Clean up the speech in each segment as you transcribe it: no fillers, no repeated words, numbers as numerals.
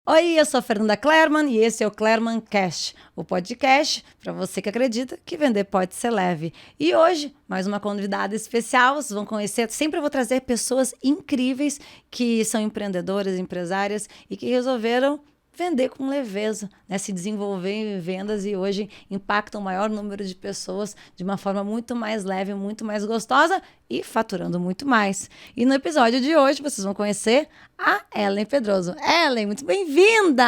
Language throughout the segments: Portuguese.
Oi, eu sou a Fernanda Clerman e esse é o Clerman Cash, o podcast para você que acredita que vender pode ser leve. E hoje, mais uma convidada especial, vocês vão conhecer, sempre eu vou trazer pessoas incríveis que são empreendedoras, empresárias e que resolveram vender com leveza, né? Se desenvolver em vendas e hoje impactam o maior número de pessoas de uma forma muito mais leve, muito mais gostosa e faturando muito mais. E no episódio de hoje vocês vão conhecer a Ellen Pedroso. Ellen, muito bem-vinda!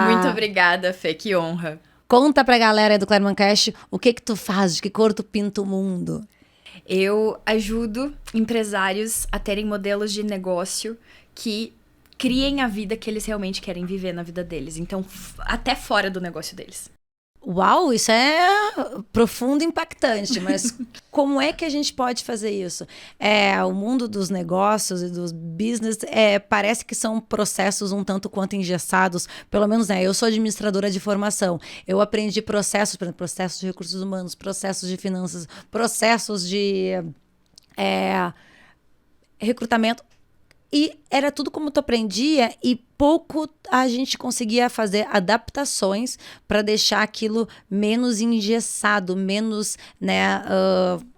Muito obrigada, Fê, que honra. Conta pra galera aí do Clerman Cash o que tu faz, de que cor tu pinta o mundo. Eu ajudo empresários a terem modelos de negócio que criem a vida que eles realmente querem viver na vida deles. Então, até fora do negócio deles. Uau, isso é profundo e impactante, mas como é que a gente pode fazer isso? O mundo dos negócios e dos business parece que são processos um tanto quanto engessados, pelo menos eu sou administradora de formação, eu aprendi processos, por exemplo, processos de recursos humanos, processos de finanças, processos de recrutamento, e era tudo como tu aprendia e pouco a gente conseguia fazer adaptações para deixar aquilo menos engessado, menos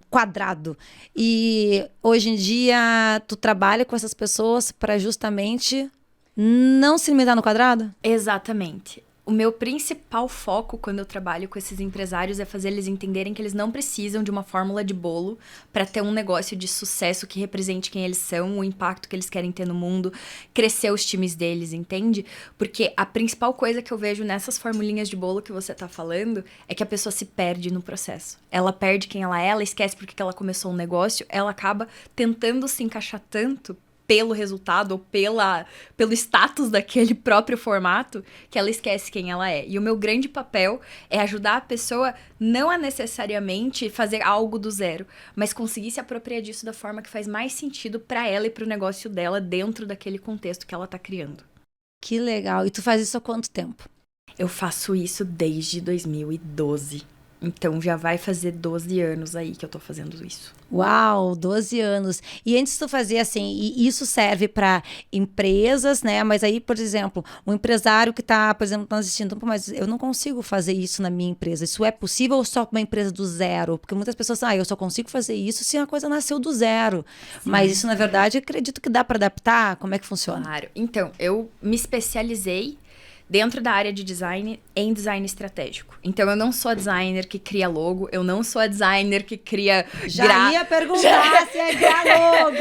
quadrado. E hoje em dia tu trabalha com essas pessoas para justamente não se limitar no quadrado? Exatamente. O meu principal foco quando eu trabalho com esses empresários é fazer eles entenderem que eles não precisam de uma fórmula de bolo para ter um negócio de sucesso que represente quem eles são, o impacto que eles querem ter no mundo, crescer os times deles, entende? Porque a principal coisa que eu vejo nessas formulinhas de bolo que você tá falando é que a pessoa se perde no processo. Ela perde quem ela esquece porque que ela começou um negócio, ela acaba tentando se encaixar tanto pelo resultado ou pelo status daquele próprio formato, que ela esquece quem ela é. E o meu grande papel é ajudar a pessoa não a necessariamente fazer algo do zero, mas conseguir se apropriar disso da forma que faz mais sentido para ela e para o negócio dela dentro daquele contexto que ela tá criando. Que legal. E tu faz isso há quanto tempo? Eu faço isso desde 2012. Então, já vai fazer 12 anos aí que eu tô fazendo isso. Uau, 12 anos. E antes tu fazia assim, e isso serve para empresas, né? Mas aí, por exemplo, um empresário que tá, por exemplo, tá assistindo, mas eu não consigo fazer isso na minha empresa. Isso é possível ou só com uma empresa do zero? Porque muitas pessoas, eu só consigo fazer isso se a coisa nasceu do zero. Sim. Mas isso, na verdade, acredito que dá para adaptar. Como é que funciona? Claro. Então, eu me especializei dentro da área de design, em design estratégico. Então, eu não sou a designer que cria logo, eu não sou a designer que cria... Já ia perguntar se é criar logo!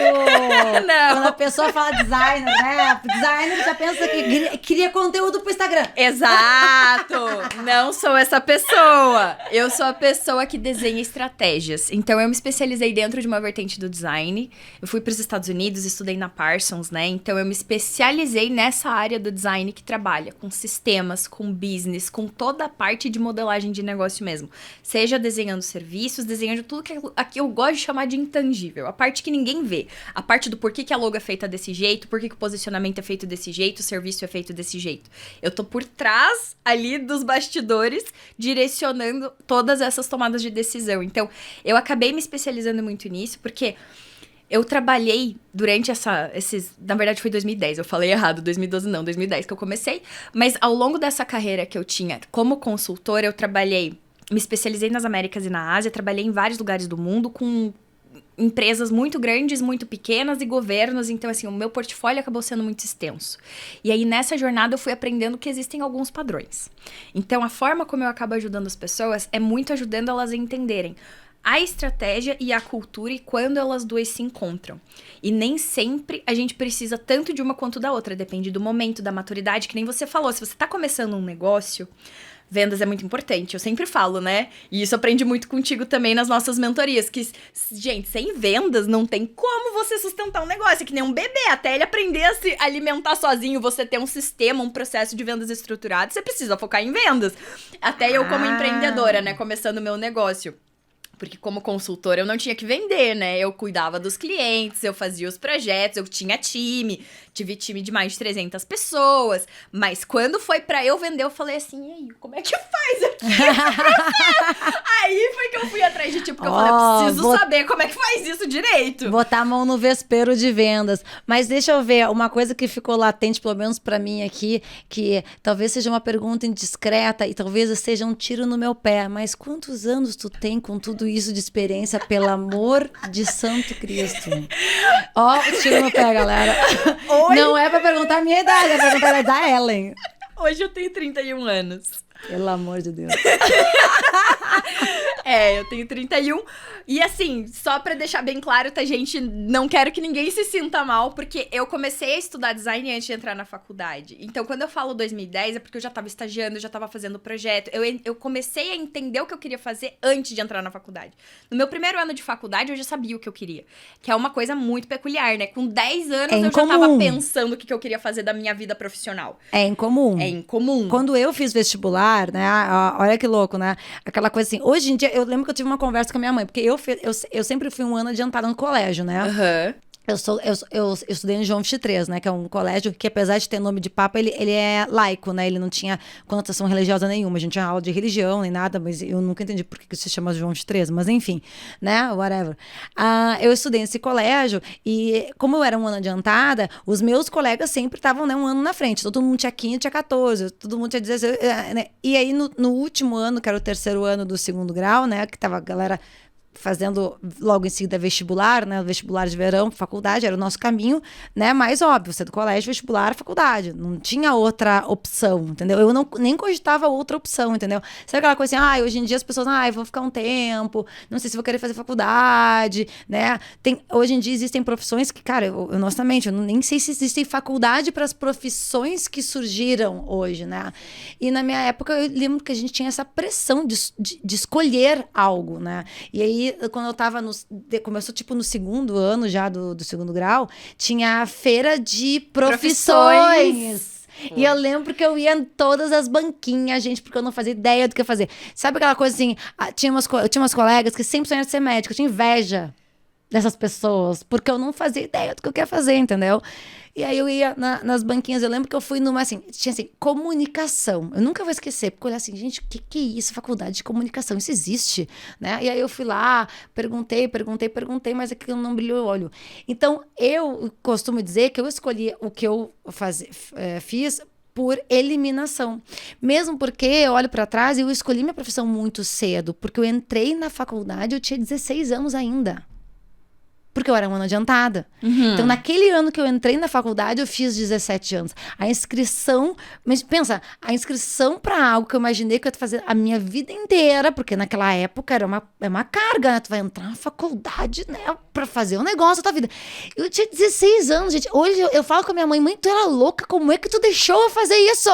Não! Quando a pessoa fala designer, né? Designer já pensa que cria conteúdo pro Instagram. Exato! Não sou essa pessoa! Eu sou a pessoa que desenha estratégias. Então, eu me especializei dentro de uma vertente do design. Eu fui para os Estados Unidos, estudei na Parsons, né? Então, eu me especializei nessa área do design que trabalha com sistemas, com business, com toda a parte de modelagem de negócio mesmo. Seja desenhando serviços, desenhando tudo que aqui eu gosto de chamar de intangível. A parte que ninguém vê. A parte do porquê que a logo é feita desse jeito, porquê que o posicionamento é feito desse jeito, o serviço é feito desse jeito. Eu tô por trás ali dos bastidores, direcionando todas essas tomadas de decisão. Então, eu acabei me especializando muito nisso, porque eu trabalhei durante na verdade foi 2010, eu falei errado, 2012 não, 2010 que eu comecei. Mas ao longo dessa carreira que eu tinha como consultora, eu me especializei nas Américas e na Ásia, trabalhei em vários lugares do mundo com empresas muito grandes, muito pequenas e governos. Então, assim, o meu portfólio acabou sendo muito extenso. E aí, nessa jornada, eu fui aprendendo que existem alguns padrões. Então, a forma como eu acabo ajudando as pessoas é muito ajudando elas a entenderem a estratégia e a cultura e quando elas duas se encontram. E nem sempre a gente precisa tanto de uma quanto da outra. Depende do momento, da maturidade, que nem você falou. Se você tá começando um negócio, vendas é muito importante. Eu sempre falo, né? E isso aprendi muito contigo também nas nossas mentorias. Que, gente, sem vendas não tem como você sustentar um negócio. É que nem um bebê. Até ele aprender a se alimentar sozinho, você ter um sistema, um processo de vendas estruturado, você precisa focar em vendas. Até eu como empreendedora, né? Começando o meu negócio. Porque como consultora eu não tinha que vender, né? Eu cuidava dos clientes, eu fazia os projetos, eu tinha time. Tive time de mais de 300 pessoas. Mas quando foi pra eu vender, eu falei assim, e aí, como é que faz aqui? Aí foi que eu fui atrás de ti, porque eu falei, eu preciso saber como é que faz isso direito. Botar a mão no vespeiro de vendas. Mas deixa eu ver, uma coisa que ficou latente, pelo menos pra mim aqui, que talvez seja uma pergunta indiscreta e talvez seja um tiro no meu pé, mas quantos anos tu tem com tudo isso de experiência, pelo amor de Santo Cristo? Ó, o tiro no pé, galera. Oi? Não é pra perguntar a minha idade, é pra perguntar a idade da Ellen. Hoje eu tenho 31 anos. Pelo amor de Deus. Eu tenho 31. E assim, só pra deixar bem claro, tá, gente? Não quero que ninguém se sinta mal, porque eu comecei a estudar design antes de entrar na faculdade. Então, quando eu falo 2010, é porque eu já tava estagiando, eu já tava fazendo projeto. Eu comecei a entender o que eu queria fazer antes de entrar na faculdade. No meu primeiro ano de faculdade, eu já sabia o que eu queria. Que é uma coisa muito peculiar, né? Com 10 anos, eu já tava pensando o que eu queria fazer da minha vida profissional. É incomum. É incomum. Quando eu fiz vestibular, né? Olha que louco, né? Aquela coisa assim. Hoje em dia, eu lembro que eu tive uma conversa com a minha mãe, porque eu sempre fui um ano adiantada no colégio, né? Aham. Eu estudei no João 23, né? Que é um colégio que, apesar de ter nome de papa, ele é laico, né? Ele não tinha conotação religiosa nenhuma. A gente tinha aula de religião nem nada, mas eu nunca entendi por que se chama João 23. Mas enfim, né? Whatever. Eu estudei nesse colégio e, como eu era um ano adiantada, os meus colegas sempre estavam, né, um ano na frente. Todo mundo tinha 15, tinha 14, todo mundo tinha 16. Né? E aí, no último ano, que era o terceiro ano do segundo grau, né? Que tava a galera fazendo logo em seguida vestibular, né? Vestibular de verão, faculdade, era o nosso caminho, né? Mais óbvio, você do colégio, vestibular, faculdade. Não tinha outra opção, entendeu? Eu nem cogitava outra opção, entendeu? Sabe aquela coisa assim, hoje em dia as pessoas, eu vou ficar um tempo, não sei se vou querer fazer faculdade, né? Hoje em dia existem profissões que, cara, honestamente, eu nem sei se existem faculdade para as profissões que surgiram hoje, né? E na minha época, eu lembro que a gente tinha essa pressão de escolher algo, né? E aí, quando eu tava começou tipo no segundo ano já do segundo grau, tinha a feira de profissões. E eu lembro que eu ia em todas as banquinhas, gente, porque eu não fazia ideia do que fazer. Sabe aquela coisa assim, eu tinha umas colegas que sempre sonharam ser médica, eu tinha inveja dessas pessoas, porque eu não fazia ideia do que eu queria fazer, entendeu? E aí eu ia nas banquinhas, eu lembro que eu fui numa, assim, tinha assim, comunicação. Eu nunca vou esquecer, porque eu olhei assim, gente, o que é isso? Faculdade de comunicação, isso existe, né? E aí eu fui lá, perguntei, mas aquilo não brilhou o olho. Então, eu costumo dizer que eu escolhi o que eu fiz por eliminação. Mesmo porque eu olho para trás e eu escolhi minha profissão muito cedo, porque eu entrei na faculdade, eu tinha 16 anos ainda. Porque eu era um ano adiantada. Então, naquele ano que eu entrei na faculdade, eu fiz 17 anos. A inscrição... Mas pensa, a inscrição para algo que eu imaginei que eu ia fazer a minha vida inteira, porque naquela época era uma carga, né? Tu vai entrar na faculdade, né? Pra fazer um negócio da tua vida. Eu tinha 16 anos, gente. Hoje eu falo com a minha mãe, tu era louca, como é que tu deixou eu fazer isso?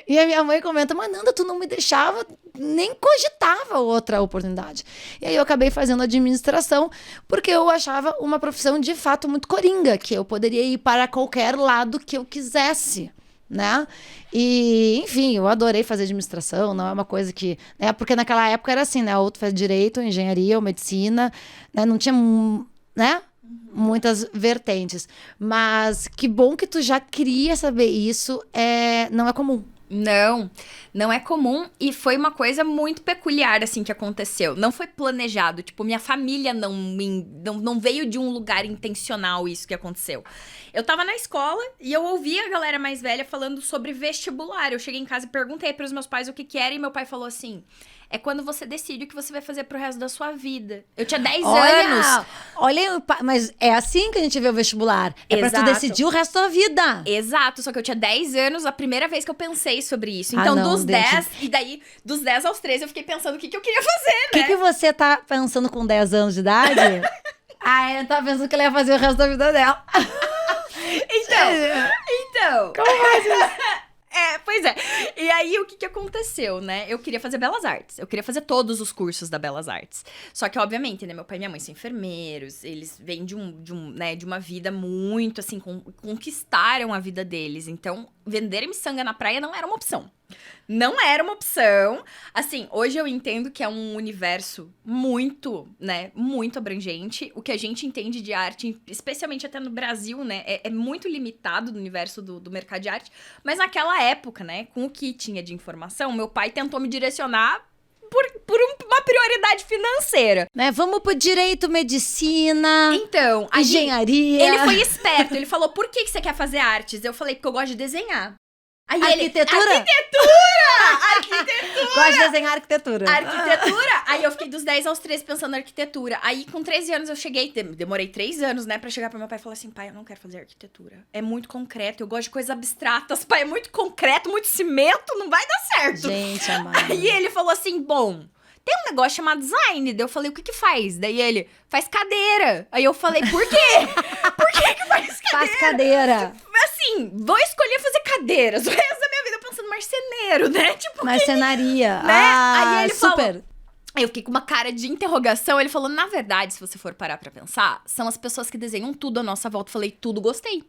E a minha mãe comenta, mas Nanda, tu não me deixava, nem cogitava outra oportunidade. E aí eu acabei fazendo administração, porque eu achava uma profissão de fato muito coringa, que eu poderia ir para qualquer lado que eu quisesse, né? E, enfim, eu adorei fazer administração, não é uma coisa que... né? Porque naquela época era assim, né? Outro faz direito, engenharia ou medicina, né? Não tinha, né? Muitas vertentes. Mas que bom que tu já queria saber isso, não é comum. Não é comum e foi uma coisa muito peculiar, assim, que aconteceu. Não foi planejado, tipo, minha família não veio de um lugar intencional isso que aconteceu. Eu tava na escola e eu ouvi a galera mais velha falando sobre vestibular. Eu cheguei em casa e perguntei pros meus pais o que era e meu pai falou assim... É quando você decide o que você vai fazer pro resto da sua vida. Eu tinha 10 anos. Olha, mas é assim que a gente vê o vestibular. É pra tu decidir o resto da vida. Exato, só que eu tinha 10 anos, a primeira vez que eu pensei sobre isso. Então, dos 10, e daí, dos 10 aos 13, eu fiquei pensando o que eu queria fazer, né? O que você tá pensando com 10 anos de idade? Eu tava pensando que ela ia fazer o resto da vida dela. Então. Como faz isso? Pois é. E aí, o que aconteceu, né? Eu queria fazer Belas Artes. Eu queria fazer todos os cursos da Belas Artes. Só que, obviamente, né? Meu pai e minha mãe são enfermeiros. Eles vêm de uma vida muito, assim, conquistaram a vida deles. Então, vender miçanga na praia não era uma opção. Não era uma opção. Assim, hoje eu entendo que é um universo muito, né, muito abrangente. O que a gente entende de arte, especialmente até no Brasil, né, é muito limitado no universo do mercado de arte. Mas naquela época, né, com o que tinha de informação, meu pai tentou me direcionar por uma prioridade financeira. Né? Vamos pro direito, medicina, Então, aí engenharia. ele foi esperto. Ele falou, por que você quer fazer artes? Eu falei, porque eu gosto de desenhar. Aí Arquitetura? Arquitetura! Gosto de desenhar arquitetura. Arquitetura? Aí eu fiquei dos 10 aos 13 pensando na arquitetura. Aí com 13 anos eu cheguei, demorei 3 anos, né, pra chegar pro meu pai e falar assim, pai, eu não quero fazer arquitetura. É muito concreto, eu gosto de coisas abstratas. Pai, é muito concreto, muito cimento, não vai dar certo. Gente, amada. Aí ele falou assim, bom, tem um negócio chamado design. Daí eu falei, o que faz? Daí ele, faz cadeira. Aí eu falei, por quê? Por que faz cadeira? Faz cadeira. Assim, vou escolher fazer cadeiras o resto da minha vida pensando marceneiro, né? Tipo, Marcenaria. né? Ah, Aí ele super. falou. Aí eu fiquei com uma cara de interrogação. Ele falou, na verdade, se você for parar pra pensar, são as pessoas que desenham tudo à nossa volta. Eu falei, tudo gostei.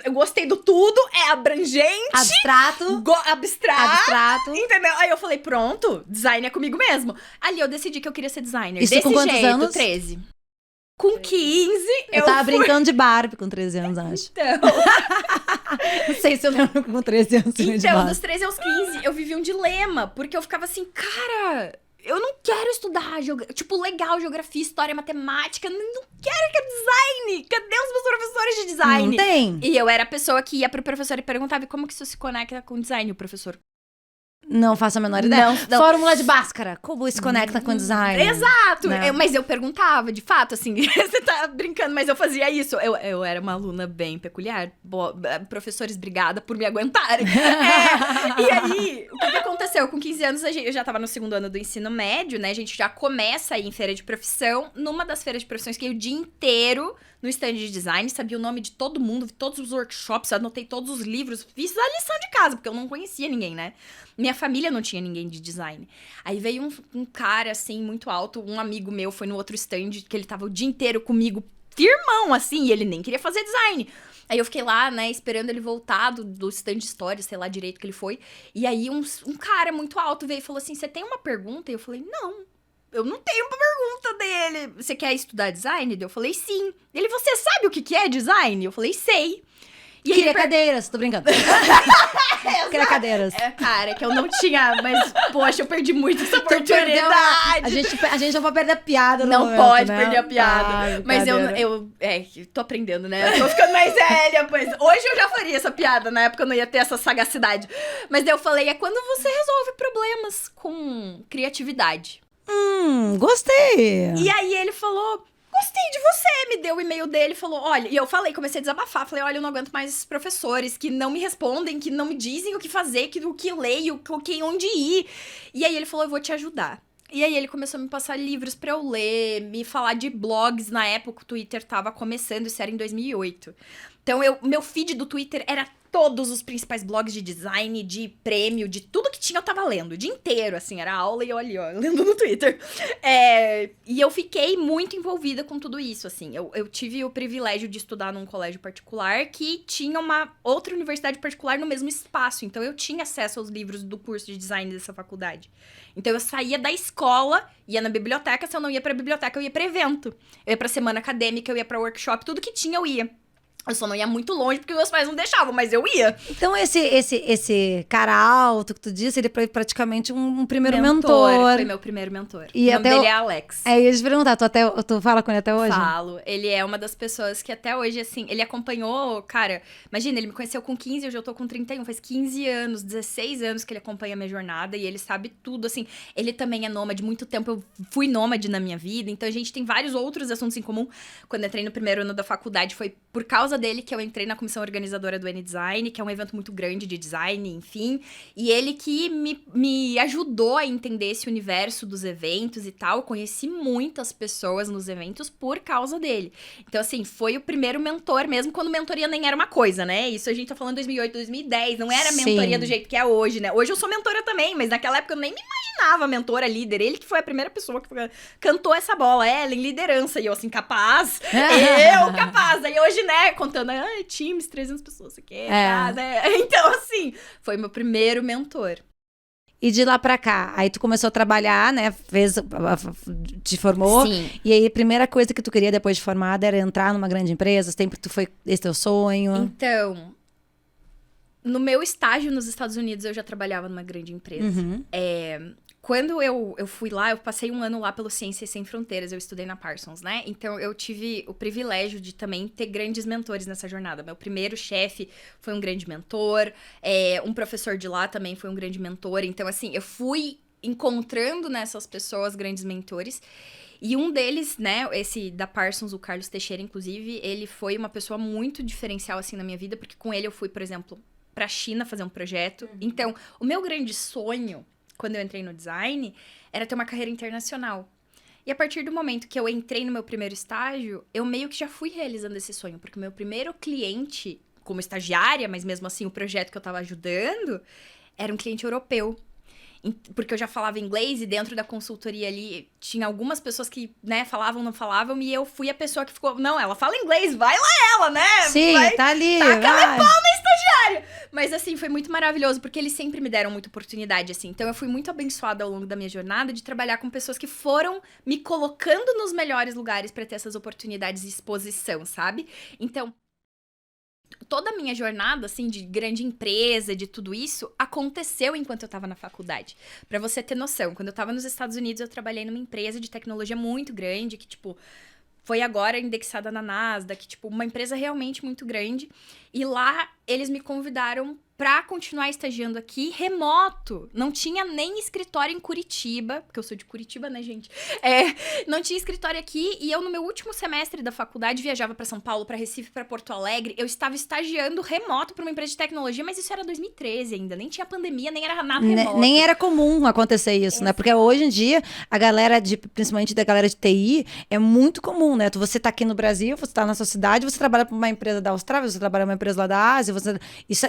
Eu gostei do tudo, é abrangente. Abstrato. Abstrato. Entendeu? Aí eu falei, pronto, design é comigo mesmo. Ali eu decidi que eu queria ser designer. Isso desse com quantos jeito, anos? 13. Com 15, Eu tava brincando de Barbie com 13 anos, acho. Então, Não sei se eu lembro com 13 anos. de então Barbie. dos 13 aos 15, eu vivi um dilema. Porque eu ficava assim, cara, eu não quero estudar, tipo, legal, geografia, história, matemática. Não quero design. Cadê os meus professores de design? Não tem. E eu era a pessoa que ia pro professor e perguntava, e como que isso se conecta com design? O professor, Não faço a menor ideia. Não. Fórmula de Bhaskara. Como isso conecta com design? exato! Né? Mas eu perguntava, de fato, assim, você tá brincando, mas eu fazia isso. Eu era uma aluna bem peculiar. Professores, obrigada por me aguentarem. E aí, o que aconteceu? Com 15 anos, eu já tava no 2º ano do ensino médio, né? A gente já começa a ir em feira de profissão. Numa das feiras de profissões, que eu o dia inteiro no stand de design, sabia o nome de todo mundo, vi todos os workshops, anotei todos os livros, fiz a lição de casa, porque eu não conhecia ninguém, né? Minha família não tinha ninguém de design. Aí veio um cara, assim, muito alto, um amigo meu foi no outro stand, que ele tava o dia inteiro comigo, firmão, assim, e ele nem queria fazer design. Aí eu fiquei lá, né, esperando ele voltar do stand de história, sei lá direito que ele foi. E aí um cara muito alto veio e falou assim, você tem uma pergunta? E eu falei, não. Eu não tenho uma pergunta dele. Você quer estudar design? Eu falei, sim. Ele, você sabe o que é design? Eu falei, sei. E Queria cadeiras, tô brincando. Queria cadeiras. Cara, que eu não tinha, mas, poxa, eu perdi muito essa oportunidade. A gente não pode perder a piada no Não momento, pode né? perder a piada. Ai, mas eu tô aprendendo, né? Eu tô ficando mais velha, pois. Hoje eu já faria essa piada, na época eu não ia ter essa sagacidade. Mas daí eu falei, é quando você resolve problemas com criatividade. Gostei. E aí ele falou, gostei de você, me deu o e-mail dele, falou, olha, e eu falei, comecei a desabafar, falei, olha, eu não aguento mais esses professores que não me respondem, que não me dizem o que fazer, o que leio, onde ir. E aí ele falou, eu vou te ajudar. E aí ele começou a me passar livros pra eu ler, me falar de blogs, na época o Twitter tava começando, isso era em 2008. Então, meu feed do Twitter era todos os principais blogs de design, de prêmio, de tudo que tinha eu tava lendo. O dia inteiro, assim, era aula e eu ali, ó, lendo no Twitter. E eu fiquei muito envolvida com tudo isso, assim. Eu tive o privilégio de estudar num colégio particular que tinha uma outra universidade particular no mesmo espaço. Então, eu tinha acesso aos livros do curso de design dessa faculdade. Então, eu saía da escola, ia na biblioteca. Se eu não ia pra biblioteca, eu ia pra evento. Eu ia pra semana acadêmica, eu ia pra workshop, tudo que tinha eu ia. Eu só não ia muito longe porque meus pais não deixavam, mas eu ia. Então, esse cara alto que tu disse, ele foi praticamente um primeiro mentor. Foi meu primeiro mentor. E o nome dele é Alex. É, ia te perguntar, tu fala com ele até hoje? Falo. Ele é uma das pessoas que até hoje, assim, ele acompanhou, cara, imagina, ele me conheceu com 15, hoje eu tô com 31, faz 15 anos, 16 anos que ele acompanha a minha jornada e ele sabe tudo, assim. Ele também é nômade, muito tempo eu fui nômade na minha vida, então a gente tem vários outros assuntos em comum. Quando eu entrei no primeiro ano da faculdade, foi por causa dele que eu entrei na comissão organizadora do N-Design, que é um evento muito grande de design, enfim. E ele que me ajudou a entender esse universo dos eventos e tal. Eu conheci muitas pessoas nos eventos por causa dele. Então, assim, foi o primeiro mentor, mesmo quando mentoria nem era uma coisa, né? Isso a gente tá falando em 2008, 2010. Não era mentoria do jeito que é hoje, né? Hoje eu sou mentora também, mas naquela época eu nem me imaginava mentora, líder. Ele que foi a primeira pessoa que cantou essa bola. Ellen, liderança. E eu, assim, capaz. Eu, capaz. Aí hoje, né, contando, times, 300 pessoas, você quer, né? Então, assim, foi meu primeiro mentor. E de lá pra cá, aí tu começou a trabalhar, né? Te formou. Sim. E aí a primeira coisa que tu queria depois de formada era entrar numa grande empresa? Sempre tu foi esse teu sonho? Então, no meu estágio nos Estados Unidos, eu já trabalhava numa grande empresa. Quando eu fui lá, eu passei um ano lá pelo Ciências Sem Fronteiras, eu estudei na Parsons, né? Então, eu tive o privilégio de também ter grandes mentores nessa jornada. Meu primeiro chefe foi um grande mentor, um professor de lá também foi um grande mentor. Então, assim, eu fui encontrando nessas pessoas grandes mentores. E um deles, né, esse da Parsons, o Carlos Teixeira, inclusive, ele foi uma pessoa muito diferencial, assim, na minha vida, porque com ele eu fui, por exemplo, pra China fazer um projeto. Então, o meu grande sonho, quando eu entrei no design, era ter uma carreira internacional. E a partir do momento que eu entrei no meu primeiro estágio, eu meio que já fui realizando esse sonho. Porque o meu primeiro cliente, como estagiária, mas mesmo assim o projeto que eu tava ajudando, era um cliente europeu. Porque eu já falava inglês e dentro da consultoria ali tinha algumas pessoas que, né, falavam, não falavam. E eu fui a pessoa que ficou, não, ela fala inglês, vai lá ela, né? Sim, tá ali, vai. Estagiária. Mas, assim, foi muito maravilhoso, porque eles sempre me deram muita oportunidade, assim. Então, eu fui muito abençoada ao longo da minha jornada de trabalhar com pessoas que foram me colocando nos melhores lugares pra ter essas oportunidades de exposição, sabe? Então, toda a minha jornada, assim, de grande empresa, de tudo isso, aconteceu enquanto eu tava na faculdade. Pra você ter noção, quando eu tava nos Estados Unidos, eu trabalhei numa empresa de tecnologia muito grande, que, tipo, foi agora indexada na Nasdaq, tipo, uma empresa realmente muito grande. E lá, eles me convidaram pra continuar estagiando aqui, remoto. Não tinha nem escritório em Curitiba, porque eu sou de Curitiba, né, gente? Não tinha escritório aqui, e eu, no meu último semestre da faculdade, viajava pra São Paulo, pra Recife, pra Porto Alegre. Eu estava estagiando remoto pra uma empresa de tecnologia, mas isso era 2013 ainda. Nem tinha pandemia, nem era nada remoto. Nem era comum acontecer isso, né? Porque hoje em dia, a galera, principalmente da galera de TI, é muito comum, né? Você tá aqui no Brasil, você tá na sua cidade, você trabalha pra uma empresa da Austrália, você trabalha pra uma empresa lá da Ásia,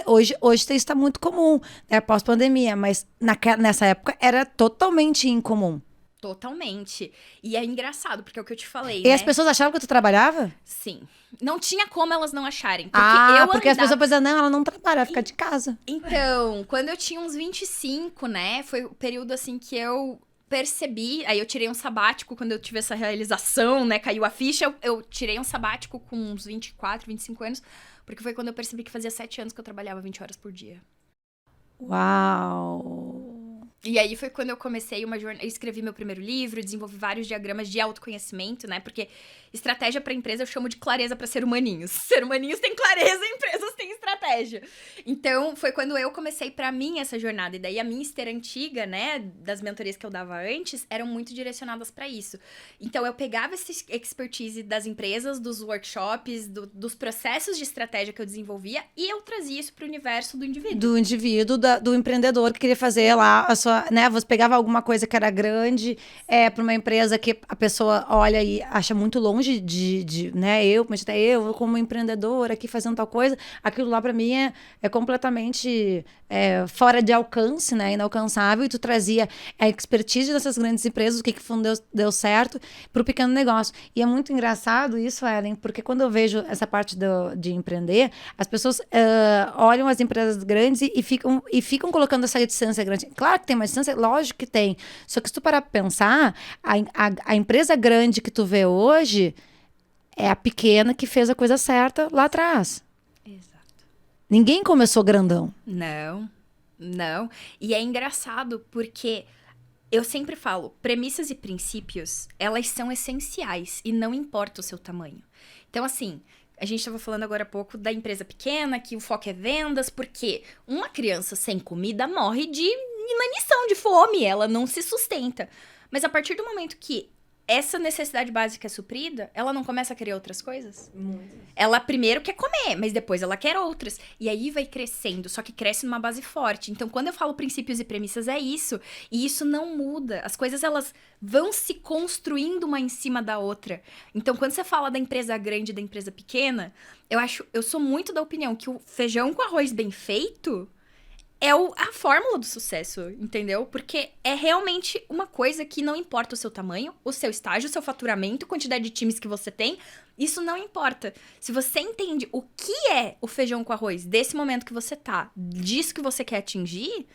hoje isso está muito comum, né? Pós-pandemia, mas nessa época era totalmente incomum. Totalmente. E é engraçado, porque é o que eu te falei, E né? as pessoas achavam que tu trabalhava? Sim. Não tinha como elas não acharem. Porque as pessoas pensam, não, ela não trabalha, ela fica de casa. Então, quando eu tinha uns 25, né? Foi o período, assim, que eu percebi... Aí eu tirei um sabático quando eu tive essa realização, né? Caiu a ficha. Eu tirei um sabático com uns 24, 25 anos. Porque foi quando eu percebi que fazia 7 anos que eu trabalhava 20 horas por dia. Uau! E aí foi quando eu comecei uma jornada... Eu escrevi meu primeiro livro, desenvolvi vários diagramas de autoconhecimento, né? Porque estratégia para empresa eu chamo de clareza para ser humaninhos. Ser humaninhos tem clareza, empresas têm estratégia. Então, foi quando eu comecei para mim essa jornada. E daí a minha esteira antiga, né, das mentorias que eu dava antes, eram muito direcionadas para isso. Então, eu pegava esse expertise das empresas, dos workshops, dos processos de estratégia que eu desenvolvia e eu trazia isso para o universo do indivíduo. Do indivíduo, do empreendedor que queria fazer lá a sua, né? Você pegava alguma coisa que era grande para uma empresa que a pessoa olha e acha muito longe né? Mas até eu como empreendedora aqui fazendo tal coisa, aquilo lá para mim é completamente fora de alcance, né? Inalcançável. E tu trazia a expertise dessas grandes empresas, o que deu certo para o pequeno negócio. E é muito engraçado isso, Ellen, porque quando eu vejo essa parte de empreender, as pessoas olham as empresas grandes e ficam colocando essa distância grande. Claro que tem uma distância, lógico que tem. Só que se tu parar pra pensar, a empresa grande que tu vê hoje é a pequena que fez a coisa certa lá atrás. Exato. Ninguém começou grandão. Não. E é engraçado porque eu sempre falo, premissas e princípios, elas são essenciais e não importa o seu tamanho. Então, assim, a gente estava falando agora há pouco da empresa pequena, que o foco é vendas, porque uma criança sem comida morre de inanição, de fome, ela não se sustenta. Mas a partir do momento que essa necessidade básica é suprida, ela não começa a querer outras coisas? Ela primeiro quer comer, mas depois ela quer outras. E aí vai crescendo, só que cresce numa base forte. Então, quando eu falo princípios e premissas, é isso. E isso não muda. As coisas, elas vão se construindo uma em cima da outra. Então, quando você fala da empresa grande e da empresa pequena, eu sou muito da opinião que o feijão com arroz bem feito é a fórmula do sucesso, entendeu? Porque é realmente uma coisa que não importa o seu tamanho, o seu estágio, o seu faturamento, a quantidade de times que você tem. Isso não importa. Se você entende o que é o feijão com arroz, desse momento que você tá, disso que você quer atingir,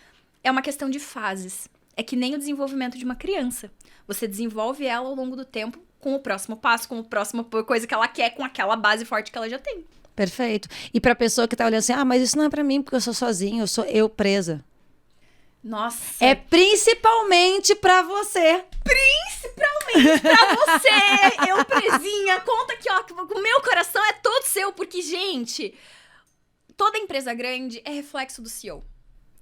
é uma questão de fases. É que nem o desenvolvimento de uma criança. Você desenvolve ela ao longo do tempo com o próximo passo, com a próxima coisa que ela quer, com aquela base forte que ela já tem. Perfeito. E pra pessoa que tá olhando assim, mas isso não é pra mim, porque eu sou sozinho, eu sou eu presa. Nossa. É principalmente pra você. Principalmente pra você, eu presinha. Conta aqui, ó, que o meu coração é todo seu, porque, gente, toda empresa grande é reflexo do CEO.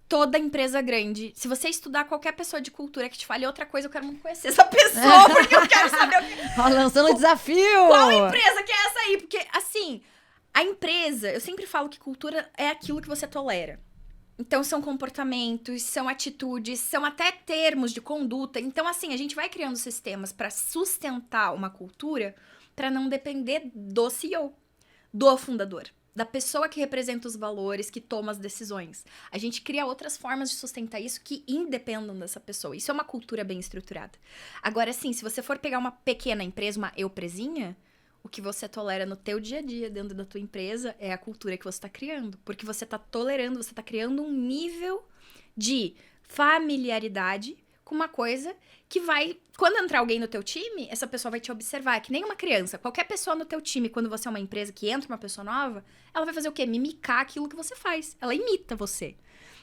Toda empresa grande. Se você estudar qualquer pessoa de cultura que te fale outra coisa, eu quero muito conhecer essa pessoa, porque eu quero saber o que... Ó, lançando o desafio! Qual empresa que é essa aí? Porque, assim, a empresa, eu sempre falo que cultura é aquilo que você tolera. Então, são comportamentos, são atitudes, são até termos de conduta. Então, assim, a gente vai criando sistemas para sustentar uma cultura para não depender do CEO, do fundador, da pessoa que representa os valores, que toma as decisões. A gente cria outras formas de sustentar isso que independam dessa pessoa. Isso é uma cultura bem estruturada. Agora, assim, se você for pegar uma pequena empresa, uma eupresinha, o que você tolera no teu dia a dia dentro da tua empresa é a cultura que você está criando. Porque você está tolerando, você está criando um nível de familiaridade com uma coisa que vai... Quando entrar alguém no teu time, essa pessoa vai te observar. É que nem uma criança. Qualquer pessoa no teu time, quando você é uma empresa que entra uma pessoa nova, ela vai fazer o quê? Mimicar aquilo que você faz. Ela imita você.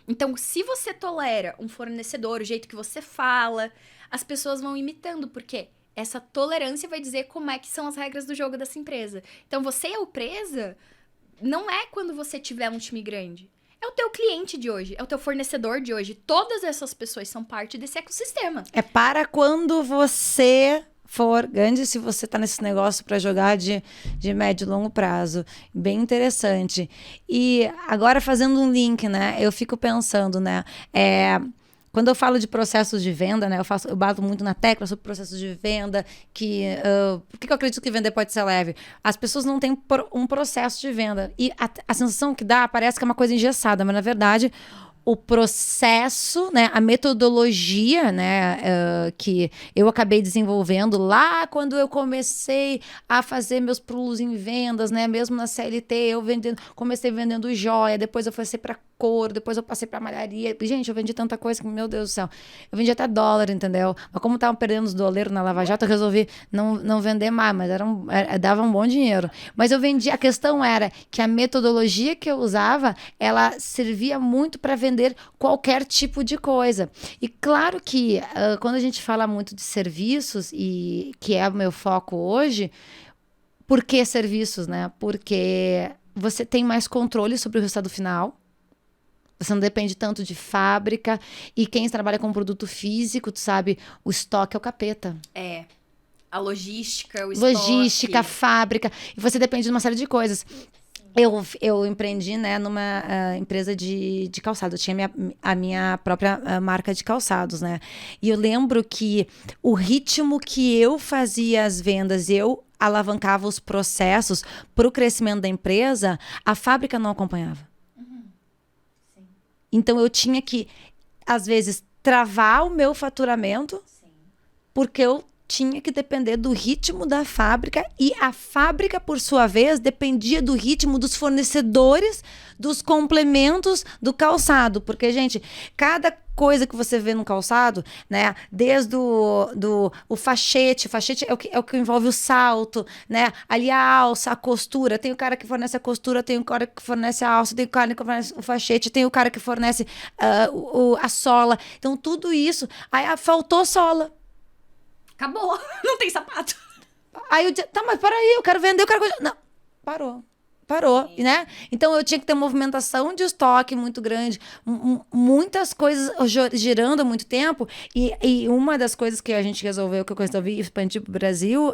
Então, se você tolera um fornecedor, o jeito que você fala, as pessoas vão imitando. Por quê? Essa tolerância vai dizer como é que são as regras do jogo dessa empresa. Então, você é o presa, não é quando você tiver um time grande. É o teu cliente de hoje, é o teu fornecedor de hoje. Todas essas pessoas são parte desse ecossistema. É para quando você for grande, se você tá nesse negócio para jogar de médio e longo prazo. Bem interessante. E agora, fazendo um link, né? Eu fico pensando, né? Quando eu falo de processos de venda, né, eu bato muito na tecla sobre processos de venda, por que eu acredito que vender pode ser leve? As pessoas não têm um processo de venda. E a sensação que dá, parece que é uma coisa engessada, mas na verdade... O processo, né, a metodologia, né, que eu acabei desenvolvendo lá quando eu comecei a fazer meus pulos em vendas, né, mesmo na CLT, comecei vendendo joia, depois eu passei para couro, depois eu passei para malharia. Gente, eu vendi tanta coisa que, meu Deus do céu, eu vendi até dólar, entendeu? Mas como estavam perdendo os doleiros na Lava Jato, eu resolvi não vender mais, mas dava um bom dinheiro. Mas eu vendi, a questão era que a metodologia que eu usava, ela servia muito para vender qualquer tipo de coisa. E claro que quando a gente fala muito de serviços, e que é o meu foco hoje, por que serviços, né? Porque você tem mais controle sobre o resultado final. Você não depende tanto de fábrica. E quem trabalha com produto físico, tu sabe, o estoque é o capeta. É. A logística, o estoque. Logística, fábrica. E você depende de uma série de coisas. Eu empreendi, né, numa empresa de calçado. Eu tinha a minha própria marca de calçados, né? E eu lembro que o ritmo que eu fazia as vendas, eu alavancava os processos para o crescimento da empresa, a fábrica não acompanhava. Sim. Então, eu tinha que, às vezes, travar o meu faturamento, sim, porque eu tinha que depender do ritmo da fábrica, e a fábrica, por sua vez, dependia do ritmo dos fornecedores dos complementos do calçado. Porque, gente, cada coisa que você vê no calçado, né, desde o fachete é o que envolve o salto, né, ali a alça, a costura, tem o cara que fornece a costura, tem o cara que fornece a alça, tem o cara que fornece o fachete, tem o cara que fornece a sola. Então, tudo isso, aí faltou sola. Acabou, não tem sapato. Aí eu disse, tá, mas peraí, eu quero vender, eu quero... Não, parou, né? Então eu tinha que ter movimentação de estoque muito grande, muitas coisas girando há muito tempo, e uma das coisas que a gente resolveu, que eu resolvi expandir pro Brasil,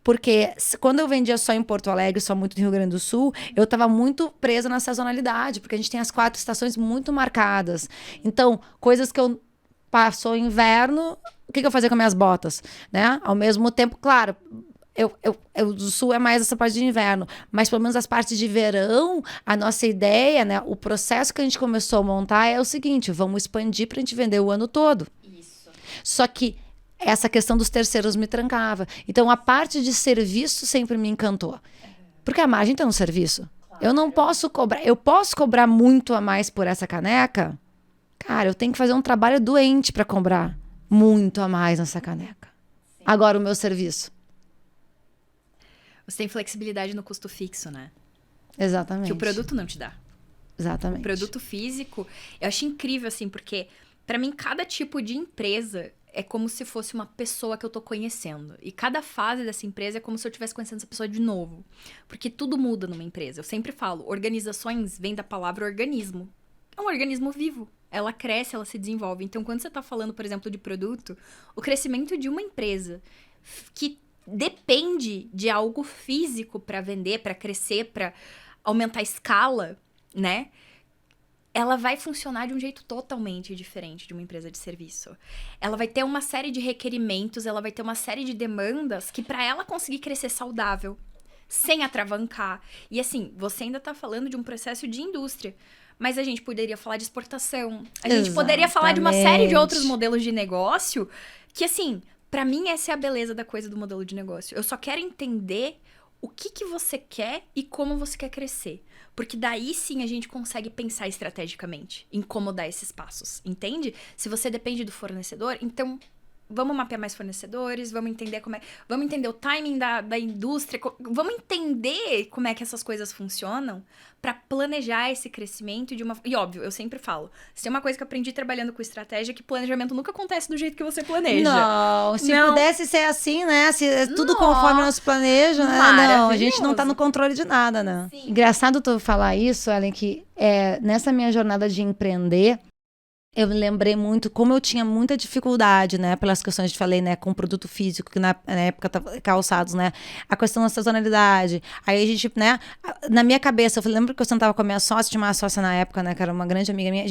porque quando eu vendia só em Porto Alegre, só muito no Rio Grande do Sul, eu estava muito presa na sazonalidade, porque a gente tem as 4 estações muito marcadas. Então, coisas que eu passou inverno, o que eu fazia com minhas botas, né? Ao mesmo tempo, claro, eu do sul é mais essa parte de inverno, mas pelo menos as partes de verão, a nossa ideia, né? O processo que a gente começou a montar é o seguinte: vamos expandir pra gente vender o ano todo. Isso. Só que essa questão dos terceiros me trancava. Então, a parte de serviço sempre me encantou. Porque a margem está no serviço. Eu não posso cobrar. Eu posso cobrar muito a mais por essa caneca? Cara, eu tenho que fazer um trabalho doente para cobrar muito a mais nessa caneca. Sim. Agora, o meu serviço. Você tem flexibilidade no custo fixo, né? Exatamente. Que o produto não te dá. Exatamente. O produto físico, eu acho incrível, assim, porque para mim cada tipo de empresa é como se fosse uma pessoa que eu tô conhecendo. E cada fase dessa empresa é como se eu estivesse conhecendo essa pessoa de novo. Porque tudo muda numa empresa. Eu sempre falo, organizações vem da palavra organismo. É um organismo vivo. Ela cresce, ela se desenvolve. Então, quando você tá falando, por exemplo, de produto, o crescimento de uma empresa que depende de algo físico para vender, para crescer, para aumentar a escala, né? Ela vai funcionar de um jeito totalmente diferente de uma empresa de serviço. Ela vai ter uma série de requerimentos, ela vai ter uma série de demandas que para ela conseguir crescer saudável, sem atravancar. E assim, você ainda tá falando de um processo de indústria, mas a gente poderia falar de exportação. A gente poderia falar de uma série de outros modelos de negócio que, assim, para mim essa é a beleza da coisa do modelo de negócio. Eu só quero entender o que você quer e como você quer crescer. Porque daí sim a gente consegue pensar estrategicamente em como dar esses passos, entende? Se você depende do fornecedor, então vamos mapear mais fornecedores, vamos entender vamos entender o timing da indústria, vamos entender como é que essas coisas funcionam para planejar esse crescimento de uma... E óbvio, eu sempre falo, se tem uma coisa que eu aprendi trabalhando com estratégia, é que planejamento nunca acontece do jeito que você planeja. Não, se pudesse ser assim, né? Se tudo conforme nós planejamos, né? Não, a gente não tá no controle de nada, né? Sim. Engraçado tu falar isso, Ellen, que nessa minha jornada de empreender, eu me lembrei muito como eu tinha muita dificuldade, né, pelas questões que falei, né, com produto físico, que na época tava calçados, né, a questão da sazonalidade. Aí a gente, né, na minha cabeça, eu lembro que eu sentava com a minha sócia, tinha uma sócia na época, né, que era uma grande amiga minha,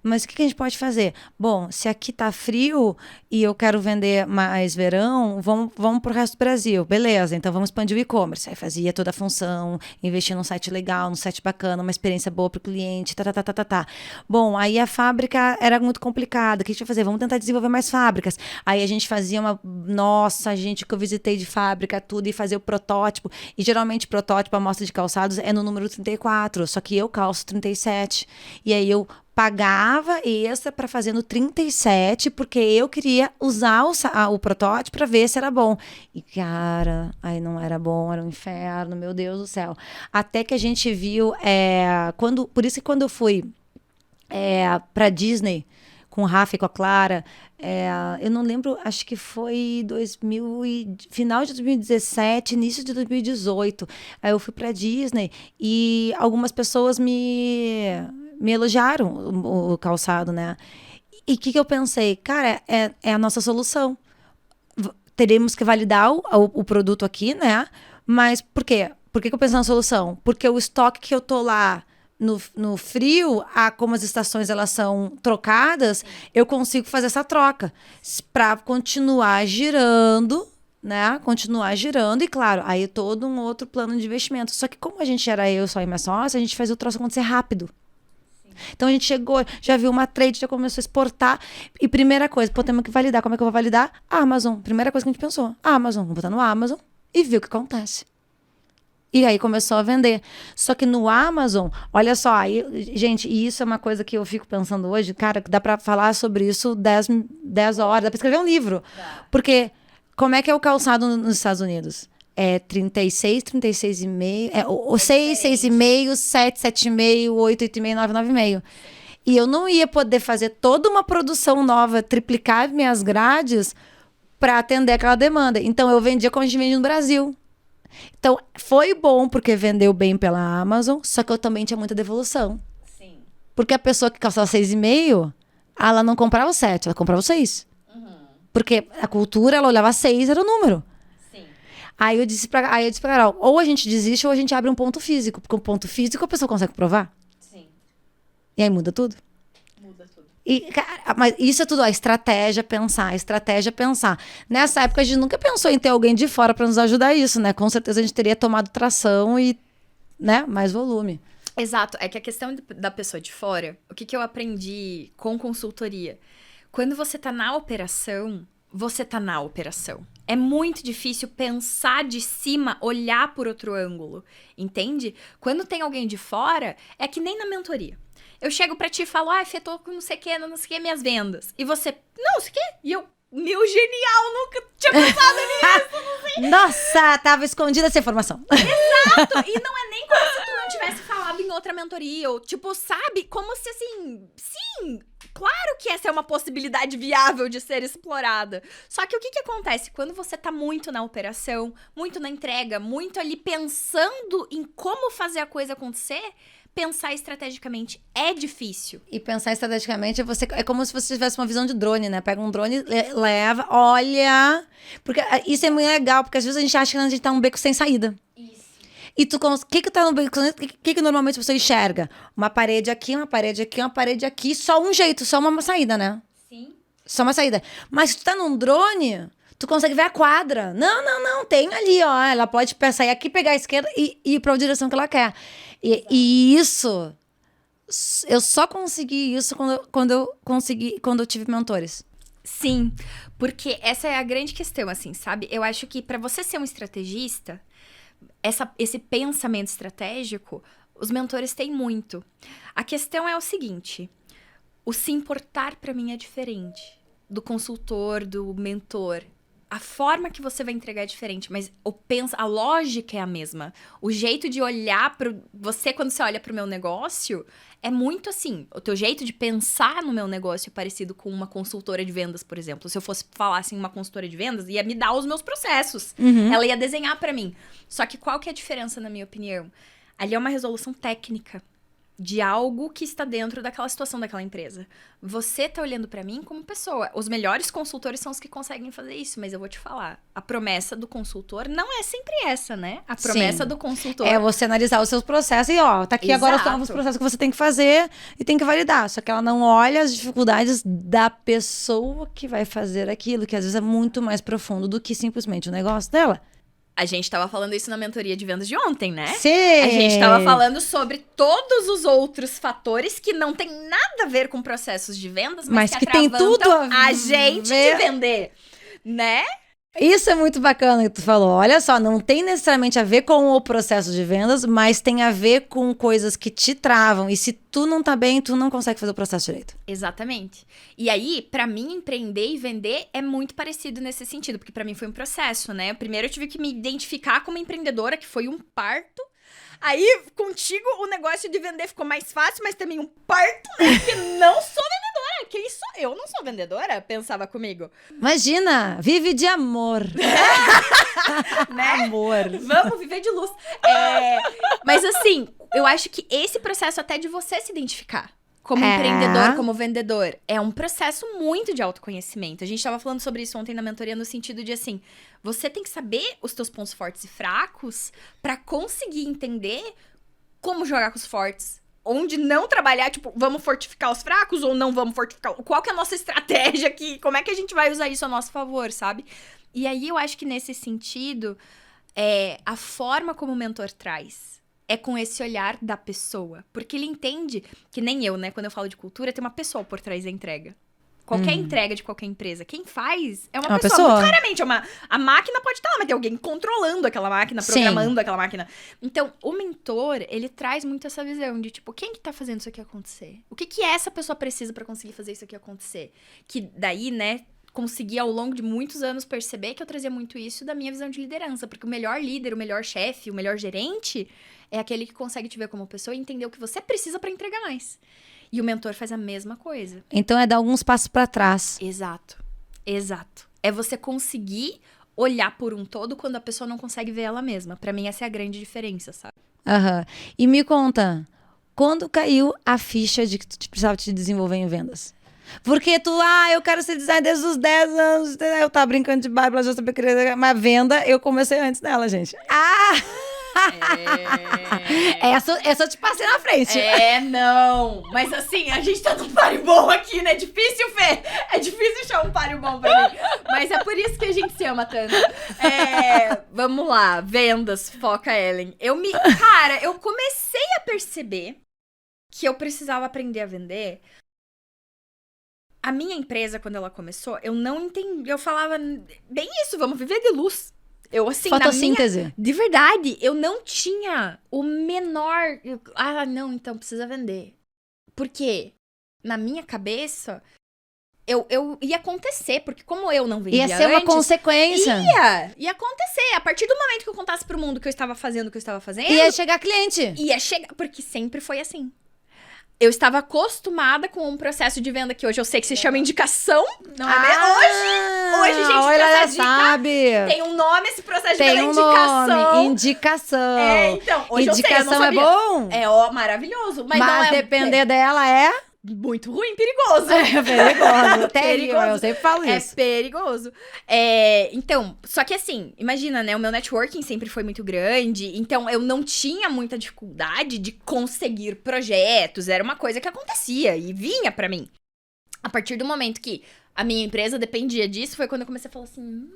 mas o que a gente pode fazer? Bom, se aqui tá frio e eu quero vender mais verão, vamos pro resto do Brasil, beleza, então vamos expandir o e-commerce. Aí fazia toda a função, investia num site legal, num site bacana, uma experiência boa pro cliente, tá. Bom, aí a fábrica era muito complicado. O que a gente vai fazer? Vamos tentar desenvolver mais fábricas. Aí a gente fazia Nossa, gente, que eu visitei de fábrica, tudo, e fazia o protótipo. E geralmente protótipo, a amostra de calçados é no número 34, só que eu calço 37. E aí eu pagava extra para fazer no 37, porque eu queria usar o protótipo para ver se era bom. E, cara, aí não era bom, era um inferno, meu Deus do céu. Até que a gente viu, por isso que quando eu fui pra Disney, com o Rafa e com a Clara, eu não lembro, acho que foi final de 2017, início de 2018. Aí eu fui pra Disney e algumas pessoas me elogiaram o calçado, né? E o que eu pensei? Cara, é a nossa solução. Teremos que validar o produto aqui, né? Mas por quê? Por que eu pensei na solução? Porque o estoque que eu tô lá no frio, como as estações elas são trocadas, eu consigo fazer essa troca para continuar girando, né? Continuar girando e, claro, aí todo um outro plano de investimento. Só que como a gente era eu só e minha sócia, a gente fazia o troço acontecer rápido. Então a gente chegou, já viu uma trade, já começou a exportar. E primeira coisa, temos que validar. Como é que eu vou validar? Amazon. Primeira coisa que a gente pensou. Amazon. Vamos botar no Amazon e ver o que acontece. E aí começou a vender. Só que no Amazon, olha só, gente, e isso é uma coisa que eu fico pensando hoje, cara, que dá pra falar sobre isso 10 horas, dá pra escrever um livro. Porque como é que é o calçado nos Estados Unidos? É 36, 36,5, 6, 6,5, 7, 7,5, 8, 8,5, 9, 9,5. E eu não ia poder fazer toda uma produção nova, triplicar minhas grades para atender aquela demanda. Então eu vendia como a gente vende no Brasil. Então, foi bom porque vendeu bem pela Amazon, só que eu também tinha muita devolução. Sim. Porque a pessoa que calçava 6,5, ela não comprava o 7, ela comprava o 6. Porque a cultura, ela olhava 6, era o número. Sim. Aí eu disse pra Carol, ou a gente desiste ou a gente abre um ponto físico. Porque o ponto físico a pessoa consegue provar. Sim. E aí muda tudo. Mas isso é tudo, a estratégia pensar. Nessa época a gente nunca pensou em ter alguém de fora para nos ajudar isso, né? Com certeza a gente teria tomado tração e, né, mais volume. Exato, é que a questão da pessoa de fora, o que eu aprendi com consultoria? Quando você tá na operação, você tá na operação. É muito difícil pensar de cima, olhar por outro ângulo, entende? Quando tem alguém de fora, é que nem na mentoria. Eu chego pra ti e falo, Fê, tô com não sei o que, minhas vendas. E você, não sei o que. E eu, meu, genial, nunca tinha pensado nisso. Nossa, tava escondida essa informação. Exato! E não é nem como se tu não tivesse falado em outra mentoria. Ou, tipo, sabe? Como se assim, sim, claro que essa é uma possibilidade viável de ser explorada. Só que o que acontece? Quando você tá muito na operação, muito na entrega, muito ali pensando em como fazer a coisa acontecer, pensar estrategicamente é difícil. E pensar estrategicamente é como se você tivesse uma visão de drone, né? Pega um drone, leva, olha. Porque isso é muito legal, porque às vezes a gente acha que a gente tá num beco sem saída. Isso. E o que tá no beco? O que normalmente você enxerga? Uma parede aqui, uma parede aqui, uma parede aqui, só um jeito, só uma saída, né? Sim. Só uma saída. Mas se tu tá num drone, tu consegue ver a quadra. Não, tem ali, ó. Ela pode sair aqui, pegar a esquerda e ir pra direção que ela quer. E isso, eu só consegui isso quando eu tive mentores. Sim, porque essa é a grande questão, assim, sabe? Eu acho que pra você ser um estrategista, esse pensamento estratégico, os mentores têm muito. A questão é o seguinte, o se importar pra mim é diferente do consultor, do mentor. A forma que você vai entregar é diferente, mas a lógica é a mesma. O jeito de olhar para você, quando você olha para o meu negócio, é muito assim. O teu jeito de pensar no meu negócio é parecido com uma consultora de vendas, por exemplo. Se eu fosse falar assim, uma consultora de vendas, ia me dar os meus processos. Uhum. Ela ia desenhar para mim. Só que qual que é a diferença, na minha opinião? Ali é uma resolução técnica de algo que está dentro daquela situação daquela empresa. Você tá olhando pra mim como pessoa. Os melhores consultores são os que conseguem fazer isso, mas eu vou te falar, a promessa do consultor não é sempre essa, né? A promessa Sim. do consultor É você analisar os seus processos e, ó, tá aqui agora os novos processos que você tem que fazer e tem que validar. Só que ela não olha as dificuldades da pessoa que vai fazer aquilo, que às vezes é muito mais profundo do que simplesmente o negócio dela. A gente tava falando isso na mentoria de vendas de ontem, né? Sim! A gente tava falando sobre todos os outros fatores que não tem nada a ver com processos de vendas, mas que tem tudo a gente de vender, né? Isso é muito bacana que tu falou. Olha só, não tem necessariamente a ver com o processo de vendas, mas tem a ver com coisas que te travam. E se tu não tá bem, tu não consegue fazer o processo direito. Exatamente. E aí, pra mim, empreender e vender é muito parecido nesse sentido, porque pra mim foi um processo, né? Primeiro eu tive que me identificar como empreendedora, que foi um parto. Aí, contigo, o negócio de vender ficou mais fácil, mas também um parto, né? Porque não sou vendedora. Quem sou eu? Não sou vendedora? Pensava comigo. Imagina, vive de amor. Né? Amor. Vamos viver de luz. Mas assim, eu acho que esse processo até de você se identificar como empreendedor, como vendedor, é um processo muito de autoconhecimento. A gente tava falando sobre isso ontem na mentoria no sentido de assim, você tem que saber os teus pontos fortes e fracos pra conseguir entender como jogar com os fortes. Onde não trabalhar, tipo, vamos fortificar os fracos ou não vamos fortificar? Qual que é a nossa estratégia aqui? Como é que a gente vai usar isso a nosso favor, sabe? E aí eu acho que nesse sentido, a forma como o mentor traz é com esse olhar da pessoa. Porque ele entende que nem eu, né? Quando eu falo de cultura, tem uma pessoa por trás da entrega. Qualquer entrega de qualquer empresa, quem faz é uma pessoa. Muito raramente, a máquina pode estar lá, mas tem alguém controlando aquela máquina, programando aquela máquina. Então, o mentor, ele traz muito essa visão de, tipo, quem que tá fazendo isso aqui acontecer? O que essa pessoa precisa pra conseguir fazer isso aqui acontecer? Que daí, né, consegui ao longo de muitos anos perceber que eu trazia muito isso da minha visão de liderança. Porque o melhor líder, o melhor chefe, o melhor gerente é aquele que consegue te ver como pessoa e entender o que você precisa pra entregar mais. E o mentor faz a mesma coisa. Então é dar alguns passos pra trás. Exato. É você conseguir olhar por um todo quando a pessoa não consegue ver ela mesma. Pra mim, essa é a grande diferença, sabe? E me conta, quando caiu a ficha de que tu precisava te desenvolver em vendas? Porque eu quero ser designer desde os 10 anos. Eu tava brincando de Bárbara, já sabia que mas venda, eu comecei antes dela, gente. Essa eu te passei na frente. Não. Mas assim, a gente tá num páreo bom aqui, né? Difícil, Fê. É difícil achar um páreo bom pra mim. Mas é por isso que a gente se ama tanto. Vamos lá. Vendas, foca, Ellen. Cara, eu comecei a perceber que eu precisava aprender a vender a minha empresa, quando ela começou, eu não entendi. Eu falava bem isso, vamos viver de luz. Eu, assim, Fotossíntese. de verdade, eu não tinha o menor... não, então precisa vender. Por quê? Na minha cabeça, eu ia acontecer, porque como eu não vendia Ia ser uma consequência. Ia acontecer. A partir do momento que eu contasse pro mundo que eu estava fazendo o que eu estava fazendo... Ia chegar cliente. Ia chegar, porque sempre foi assim. Eu estava acostumada com um processo de venda que hoje eu sei que se chama indicação, não é mesmo? Hoje, gente, olha, essa dica sabe. tem um nome esse processo de Tem venda, um indicação. nome, indicação. Então, hoje indicação eu sei, eu não é sabia. bom? Maravilhoso, mas não Mas é... depender dela é muito ruim, perigoso. perigoso. Terrível, Perigoso. eu sempre falo É isso. perigoso. Então, só que assim, imagina, né? O meu networking sempre foi muito grande, então eu não tinha muita dificuldade de conseguir projetos. Era uma coisa que acontecia e vinha pra mim. A partir do momento que a minha empresa dependia disso, foi quando eu comecei a falar assim...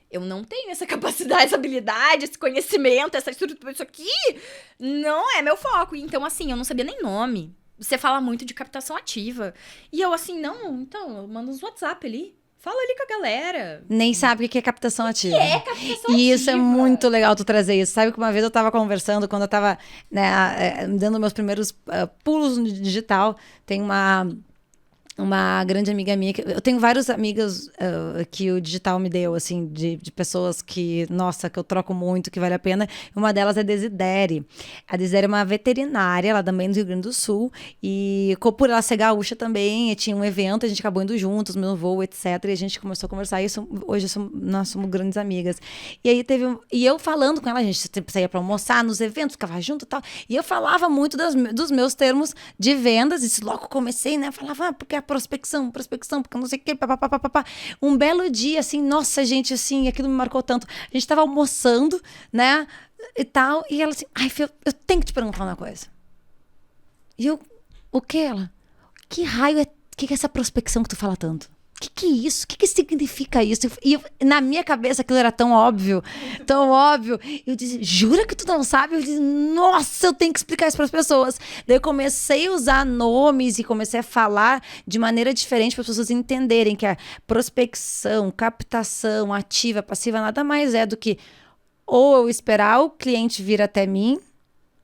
eu não tenho essa capacidade, essa habilidade, esse conhecimento, essa estrutura, isso aqui não é meu foco. Então, assim, eu não sabia nem nome. Você fala muito de captação ativa. E eu assim, não, então, eu mando uns WhatsApp ali. Fala ali com a galera. Nem sabe o que é captação ativa. É captação ativa. E isso é muito legal tu trazer isso. Sabe que uma vez eu tava conversando, quando eu tava, né, dando meus primeiros pulos no digital, tem uma grande amiga minha, eu tenho vários amigos que o digital me deu, assim, de pessoas que, nossa, que eu troco muito, que vale a pena. Uma delas é a Desidere. A Desidere é uma veterinária, ela também do Rio Grande do Sul, e por ela ser gaúcha também, tinha um evento, a gente acabou indo juntos, meu voo, etc, e a gente começou a conversar, e hoje nós somos grandes amigas. E aí e eu falando com ela, a gente sempre saía pra almoçar nos eventos, ficava junto e tal, e eu falava muito dos meus termos de vendas, e logo comecei, né, falava, porque a prospecção, porque não sei o que, papapá. Um belo dia, assim, nossa, gente, assim, aquilo me marcou tanto. A gente tava almoçando, né, e tal, e ela assim, ai, Fê, eu tenho que te perguntar uma coisa. E eu, o que ela? Que raio é, que é essa prospecção que tu fala tanto? Que é isso? O que significa isso? E na minha cabeça aquilo era tão óbvio, tão óbvio. Eu disse, jura que tu não sabe? Eu disse, nossa, eu tenho que explicar isso para as pessoas. Daí eu comecei a usar nomes e comecei a falar de maneira diferente para as pessoas entenderem que a prospecção, captação, ativa, passiva, nada mais é do que ou eu esperar o cliente vir até mim,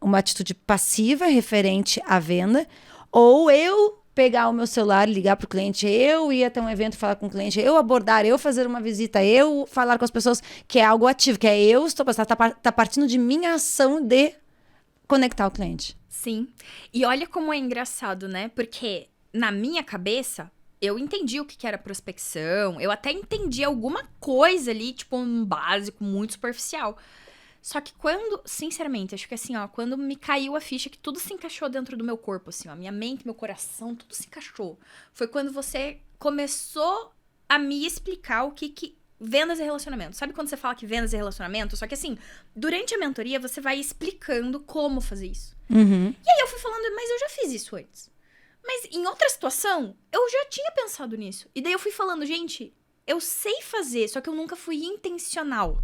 uma atitude passiva referente à venda, ou eu pegar o meu celular e ligar para o cliente, eu ir até um evento falar com o cliente, eu abordar, eu fazer uma visita, eu falar com as pessoas, que é algo ativo, que é eu estou tá partindo de minha ação de conectar o cliente. Sim. E olha como é engraçado, né? Porque na minha cabeça, eu entendi o que era prospecção, eu até entendi alguma coisa ali, tipo um básico muito superficial. Só que quando, sinceramente, acho que assim, ó, quando me caiu a ficha que tudo se encaixou dentro do meu corpo, assim, ó, minha mente, meu coração, tudo se encaixou. Foi quando você começou a me explicar o que vendas e relacionamento. Sabe quando você fala que vendas e relacionamento? Só que assim, durante a mentoria você vai explicando como fazer isso. Uhum. E aí eu fui falando, mas eu já fiz isso antes. Mas em outra situação, eu já tinha pensado nisso. E daí eu fui falando, gente, eu sei fazer, só que eu nunca fui intencional.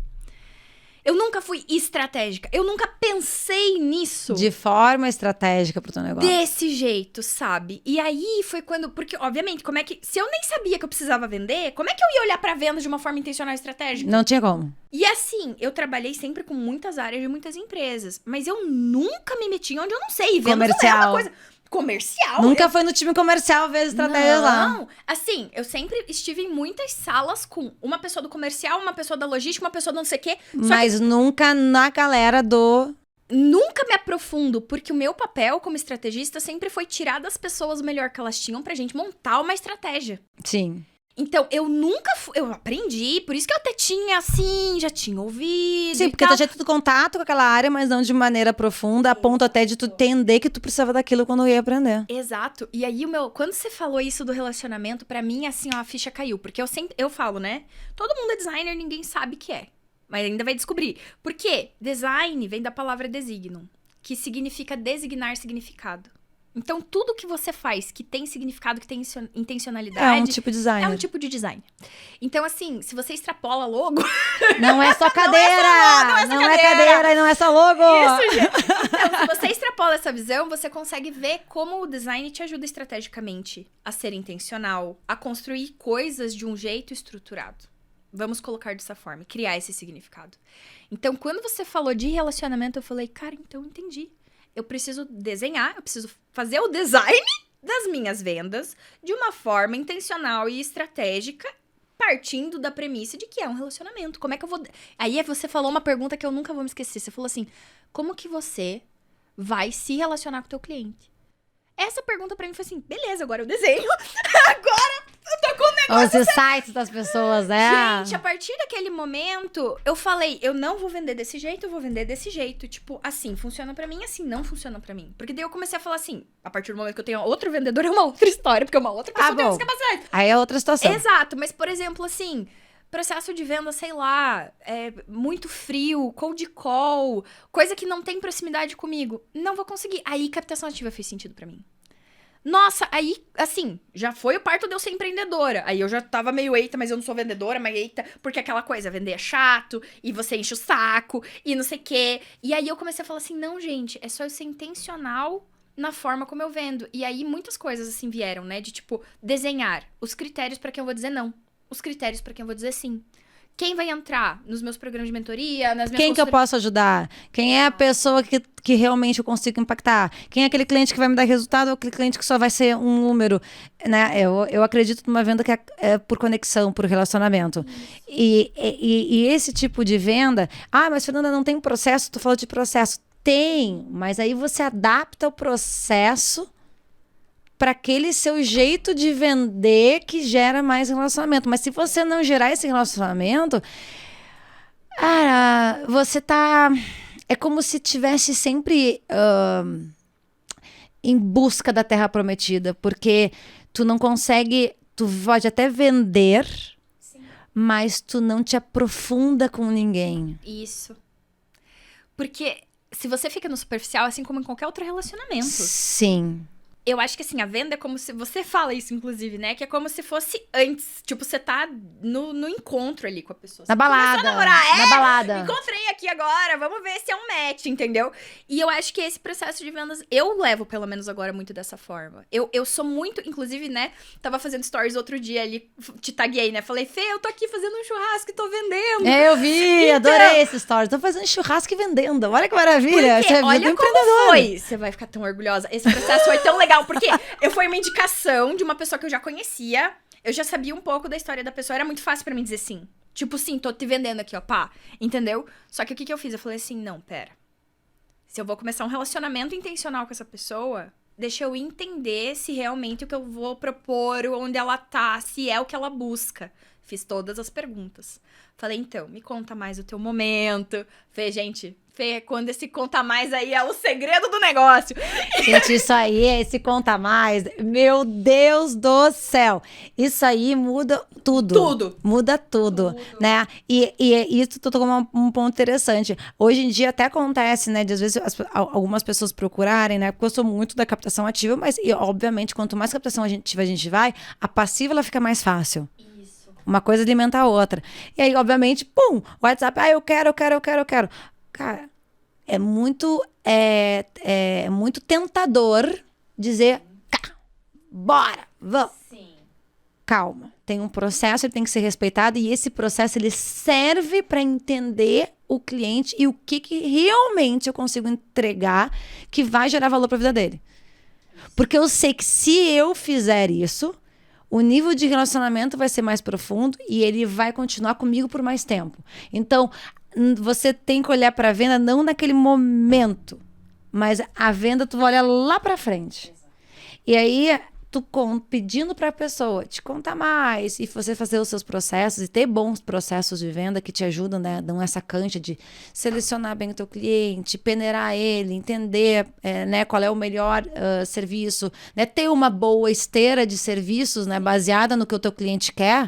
Eu nunca fui estratégica. Eu nunca pensei nisso. De forma estratégica pro teu negócio. Desse jeito, sabe? E aí foi quando... Porque, obviamente, como é que... Se eu nem sabia que eu precisava vender, como é que eu ia olhar pra venda de uma forma intencional e estratégica? Não tinha como. E assim, eu trabalhei sempre com muitas áreas de muitas empresas. Mas eu nunca me meti onde eu não sei. Venda Comercial. não é uma coisa... Comercial? Nunca foi no time comercial ver estratégias lá. Não, assim, eu sempre estive em muitas salas com uma pessoa do comercial, uma pessoa da logística, uma pessoa do não sei o quê. Mas nunca na galera do... Nunca me aprofundo, porque o meu papel como estrategista sempre foi tirar das pessoas o melhor que elas tinham pra gente montar uma estratégia. Sim. Então, eu nunca fui... Eu aprendi, por isso que eu até tinha, assim, já tinha ouvido. Sim, porque tu já tinha contato com aquela área, mas não de maneira profunda, a ponto até de tu entender que tu precisava daquilo quando eu ia aprender. Exato. E aí, quando você falou isso do relacionamento, pra mim, assim, ó, a ficha caiu. Porque eu falo, né? Todo mundo é designer, ninguém sabe o que é. Mas ainda vai descobrir. Por quê? Design vem da palavra designum, que significa designar significado. Então, tudo que você faz que tem significado, que tem intencionalidade... É um tipo de design. É um tipo de design. Então, assim, se você extrapola logo... Não é só cadeira! Não é cadeira e não é só logo! Isso, gente. Então, se você extrapola essa visão, você consegue ver como o design te ajuda estrategicamente a ser intencional, a construir coisas de um jeito estruturado. Vamos colocar dessa forma, criar esse significado. Então, quando você falou de relacionamento, eu falei, cara, então entendi. Eu preciso desenhar, eu preciso fazer o design das minhas vendas de uma forma intencional e estratégica, partindo da premissa de que é um relacionamento. Como é que eu vou... Aí você falou uma pergunta que eu nunca vou me esquecer. Você falou assim, como que você vai se relacionar com o teu cliente? Essa pergunta pra mim foi assim, beleza, agora eu desenho. Agora eu tô com o negócio. Os insights das pessoas, né? Gente, a partir daquele momento, eu falei, eu não vou vender desse jeito, eu vou vender desse jeito. Tipo, assim funciona pra mim, assim não funciona pra mim. Porque daí eu comecei a falar assim, a partir do momento que eu tenho outro vendedor, é uma outra história, porque uma outra pessoa tem essa capacidade. Aí é outra situação. Exato, mas por exemplo, assim... Processo de venda, sei lá, muito frio, cold call, coisa que não tem proximidade comigo. Não vou conseguir. Aí, captação ativa fez sentido pra mim. Nossa, aí, assim, já foi o parto de eu ser empreendedora. Aí eu já tava meio, eita, mas eu não sou vendedora, mas eita, porque aquela coisa, vender é chato, e você enche o saco, e não sei o quê. E aí eu comecei a falar assim, não, gente, é só eu ser intencional na forma como eu vendo. E aí muitas coisas, assim, vieram, né? De, tipo, desenhar os critérios pra quem eu vou dizer não. Os critérios pra quem eu vou dizer sim. Quem vai entrar nos meus programas de mentoria, nas minhas Quem que eu posso ajudar? Quem é a pessoa que realmente eu consigo impactar? Quem é aquele cliente que vai me dar resultado ou aquele cliente que só vai ser um número? Né? Eu acredito numa venda que é por conexão, por relacionamento. E esse tipo de venda... Ah, mas Fernanda, não tem processo? Tu falou de processo. Tem, mas aí você adapta o processo para aquele seu jeito de vender que gera mais relacionamento. Mas se você não gerar esse relacionamento, cara, você tá... É como se tivesse sempre em busca da terra prometida, porque tu não consegue... Tu pode até vender, sim, mas tu não te aprofunda com ninguém. Isso. Porque se você fica no superficial, assim como em qualquer outro relacionamento. Sim. Eu acho que, assim, a venda é como se... Você fala isso, inclusive, né? Que é como se fosse antes. Tipo, você tá no encontro ali com a pessoa. Na balada. Começou a namorar. Na balada. Encontrei aqui agora. Vamos ver se é um match, entendeu? E eu acho que esse processo de vendas... Eu levo, pelo menos agora, muito dessa forma. Eu sou muito... Inclusive, né? Tava fazendo stories outro dia ali. Te taguei, né? Falei, Fê, eu tô aqui fazendo um churrasco e tô vendendo. Eu vi. Então, adorei esse story. Tô fazendo churrasco e vendendo. Olha que maravilha. Porque, olha como foi. Você vai ficar tão orgulhosa. Esse processo foi tão legal. Porque foi uma indicação de uma pessoa que eu já conhecia. Eu já sabia um pouco da história da pessoa. Era muito fácil pra mim dizer sim. Tipo, sim, tô te vendendo aqui, ó, pá. Entendeu? Só que o que eu fiz? Eu falei assim, não, pera. Se eu vou começar um relacionamento intencional com essa pessoa, deixa eu entender se realmente o que eu vou propor, onde ela tá, se é o que ela busca. Fiz todas as perguntas. Falei, então, me conta mais o teu momento. Fê, quando esse conta mais aí é o segredo do negócio. Gente, isso aí, esse conta mais. Meu Deus do céu. Isso aí muda tudo. Tudo. Muda tudo, né? E isso tu tocou um ponto interessante. Hoje em dia até acontece, né? De às vezes algumas pessoas procurarem, né? Porque eu sou muito da captação ativa, mas obviamente quanto mais captação ativa a gente vai, a passiva ela fica mais fácil. Uma coisa alimenta a outra. E aí, obviamente, pum, WhatsApp, eu quero. Cara, é muito tentador dizer, bora, vamos. Sim. Calma, tem um processo, ele tem que ser respeitado e esse processo, ele serve para entender o cliente e o que realmente eu consigo entregar que vai gerar valor para a vida dele. Porque eu sei que se eu fizer isso, o nível de relacionamento vai ser mais profundo e ele vai continuar comigo por mais tempo. Então, você tem que olhar para a venda não naquele momento, mas a venda tu vai olhar lá para frente. E aí, tu pedindo para a pessoa te contar mais e você fazer os seus processos e ter bons processos de venda que te ajudam, né? Dão essa cancha de selecionar bem o teu cliente, peneirar ele, entender né, qual é o melhor serviço, né? Ter uma boa esteira de serviços, né, baseada no que o teu cliente quer,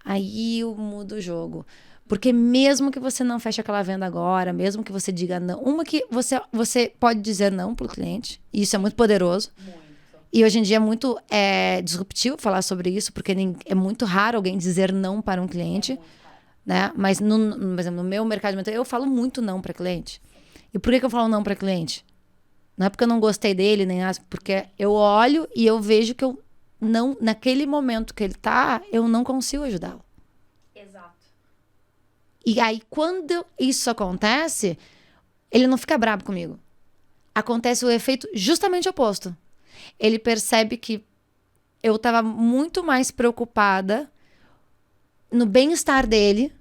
aí eu mudo o jogo. Porque mesmo que você não feche aquela venda agora, mesmo que você diga não, uma que você pode dizer não pro cliente, e isso é muito poderoso. E hoje em dia é muito disruptivo falar sobre isso, porque é muito raro alguém dizer não para um cliente, né? Mas, por exemplo, no meu mercado de mentoria, eu falo muito não para cliente. E por que eu falo não para cliente? Não é porque eu não gostei dele, nem nada, porque eu olho e eu vejo que eu não, naquele momento que ele tá, eu não consigo ajudá-lo. Exato. E aí, quando isso acontece, ele não fica bravo comigo. Acontece o efeito justamente oposto. Ele percebe que eu estava muito mais preocupada no bem-estar dele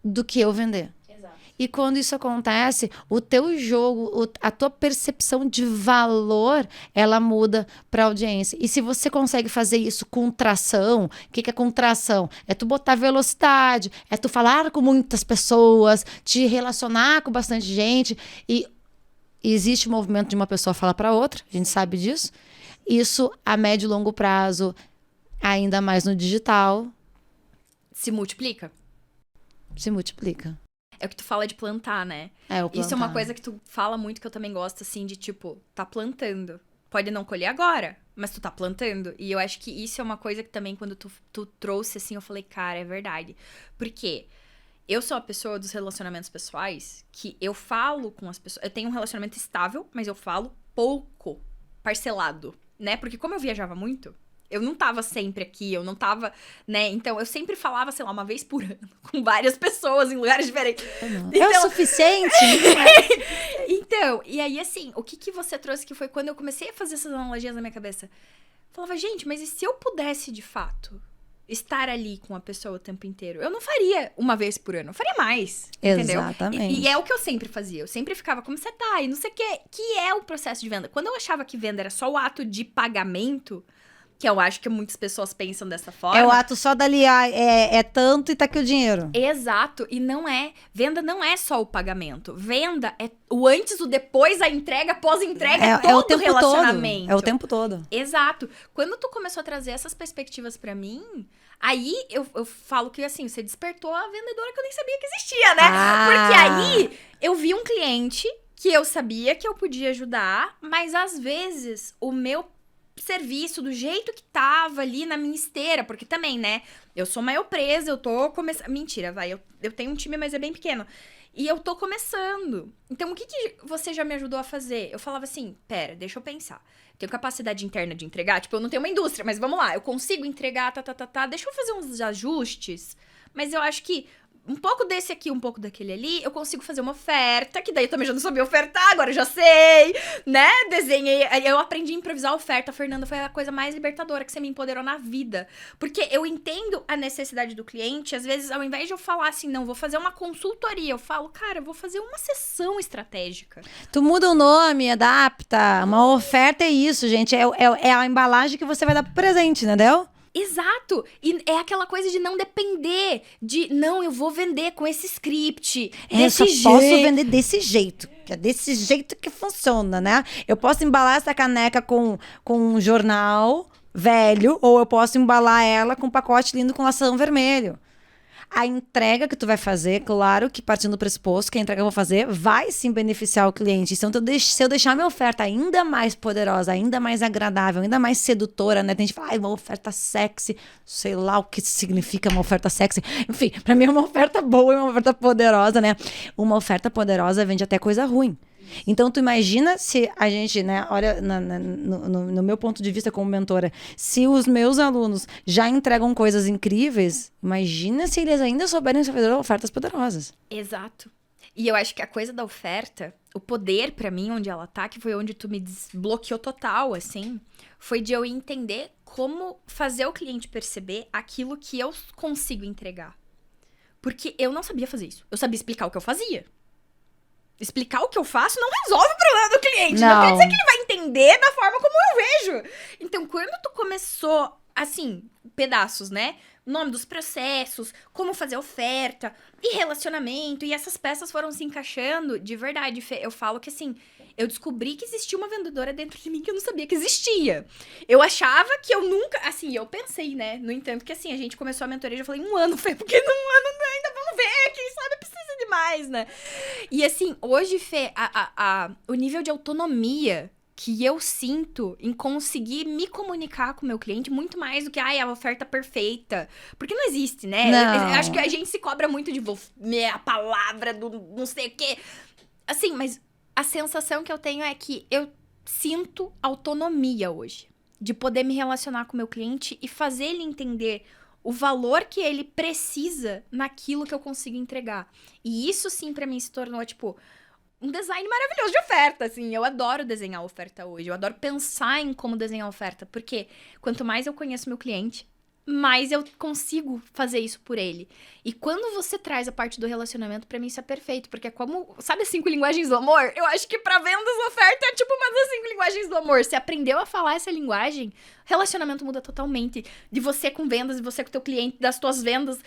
do que eu vender. Exato. E quando isso acontece, o teu jogo, a tua percepção de valor, ela muda para a audiência. E se você consegue fazer isso com tração, o que é com tração? É tu botar velocidade, é tu falar com muitas pessoas, te relacionar com bastante gente. E existe o movimento de uma pessoa falar para outra, a gente sabe disso. Isso a médio e longo prazo, ainda mais no digital, Se multiplica. se multiplica. É o que tu fala de plantar, né? O Isso é uma plantar. coisa que tu fala muito, que eu também gosto, assim, de tipo, tá plantando. Pode não colher agora, mas tu tá plantando. E eu acho que isso é uma coisa que também, quando tu trouxe, assim, eu falei, cara, é verdade. Por quê? Eu sou a pessoa dos relacionamentos pessoais que eu falo com as pessoas. Eu tenho um relacionamento estável, mas eu falo pouco, parcelado, né? Porque como eu viajava muito, eu não tava sempre aqui, eu não tava, né? Então eu sempre falava, sei lá, uma vez por ano, com várias pessoas em lugares diferentes. É o suficiente? Então, e aí assim, o que você trouxe que foi quando eu comecei a fazer essas analogias na minha cabeça? Eu falava, gente, mas e se eu pudesse de fato estar ali com a pessoa o tempo inteiro? Eu não faria uma vez por ano, eu faria mais, entendeu? Exatamente. E é o que eu sempre fazia, eu sempre ficava, como você tá? E não sei o que é o processo de venda. Quando eu achava que venda era só o ato de pagamento, que eu acho que muitas pessoas pensam dessa forma. É o ato só dali, é tanto e tá aqui o dinheiro. Exato, e não é. Venda não é só o pagamento. Venda é o antes, o depois, a entrega, pós-entrega, é todo o tempo relacionamento. todo. É o tempo todo. Exato. Quando tu começou a trazer essas perspectivas pra mim, aí eu falo que assim, você despertou a vendedora que eu nem sabia que existia, né? Porque aí eu vi um cliente que eu sabia que eu podia ajudar, mas às vezes o meu serviço do jeito que tava ali na minha esteira, porque também, né, eu sou maior presa, eu tô começando, mentira, vai, eu tenho um time, mas é bem pequeno, e eu tô começando, então o que você já me ajudou a fazer? Eu falava assim, pera, deixa eu pensar, tenho capacidade interna de entregar, tipo, eu não tenho uma indústria, mas vamos lá, eu consigo entregar, deixa eu fazer uns ajustes, mas eu acho que um pouco desse aqui, um pouco daquele ali, eu consigo fazer uma oferta, que daí eu também já não sabia ofertar, agora eu já sei, né? Desenhei, eu aprendi a improvisar a oferta, Fernanda, foi a coisa mais libertadora que você me empoderou na vida. Porque eu entendo a necessidade do cliente, às vezes, ao invés de eu falar assim, não, vou fazer uma consultoria, eu falo, cara, eu vou fazer uma sessão estratégica. Tu muda o nome, adapta. Uma oferta é isso, gente. É a embalagem que você vai dar pro presente, entendeu? Exato! E é aquela coisa de não depender de, não, eu vou vender com esse script, desse Eu jeito. só posso vender desse jeito. Que é desse jeito que funciona, né? Eu posso embalar essa caneca com um jornal velho, ou eu posso embalar ela com um pacote lindo com lação vermelho. A entrega que tu vai fazer, claro que partindo do pressuposto que a entrega que eu vou fazer vai sim beneficiar o cliente. Então, se eu deixar minha oferta ainda mais poderosa, ainda mais agradável, ainda mais sedutora, né? Tem gente que fala, uma oferta sexy, sei lá o que significa uma oferta sexy. Enfim, pra mim é uma oferta boa e uma oferta poderosa, né? Uma oferta poderosa vende até coisa ruim. Então, tu imagina se a gente, né, olha, no meu ponto de vista como mentora, se os meus alunos já entregam coisas incríveis, imagina se eles ainda souberem fazer ofertas poderosas. Exato. E eu acho que a coisa da oferta, o poder pra mim, onde ela tá, que foi onde tu me desbloqueou total, assim, foi de eu entender como fazer o cliente perceber aquilo que eu consigo entregar. Porque eu não sabia fazer isso. Eu sabia explicar o que eu fazia. Explicar o que eu faço não resolve o problema do cliente. Não quer dizer que ele vai entender da forma como eu vejo. Então, quando tu começou, assim, pedaços, né? O nome dos processos, como fazer oferta e relacionamento, e essas peças foram se encaixando, de verdade, Fê, eu falo que, assim, eu descobri que existia uma vendedora dentro de mim que eu não sabia que existia. Eu achava que eu nunca, assim, eu pensei, né? No entanto que, assim, a gente começou a mentoria, eu falei, 1 ano, Fê, porque num ano ainda vamos ver mais, né? E assim, hoje, Fê, o nível de autonomia que eu sinto em conseguir me comunicar com o meu cliente muito mais do que, a oferta perfeita. Porque não existe, né? Não. Eu acho que a gente se cobra muito de a palavra do não sei o quê. Assim, mas a sensação que eu tenho é que eu sinto autonomia hoje. De poder me relacionar com o meu cliente e fazer ele entender o valor que ele precisa naquilo que eu consigo entregar. E isso, sim, pra mim se tornou, tipo, um design maravilhoso de oferta, assim. Eu adoro desenhar oferta hoje. Eu adoro pensar em como desenhar oferta. Porque quanto mais eu conheço meu cliente, mais eu consigo fazer isso por ele. E quando você traz a parte do relacionamento, pra mim isso é perfeito. Porque é como, sabe as 5 linguagens do amor? Eu acho que pra vendas, oferta é tipo uma das 5 linguagens do amor. Você aprendeu a falar essa linguagem, relacionamento muda totalmente. De você com vendas, de você com o teu cliente, das tuas vendas.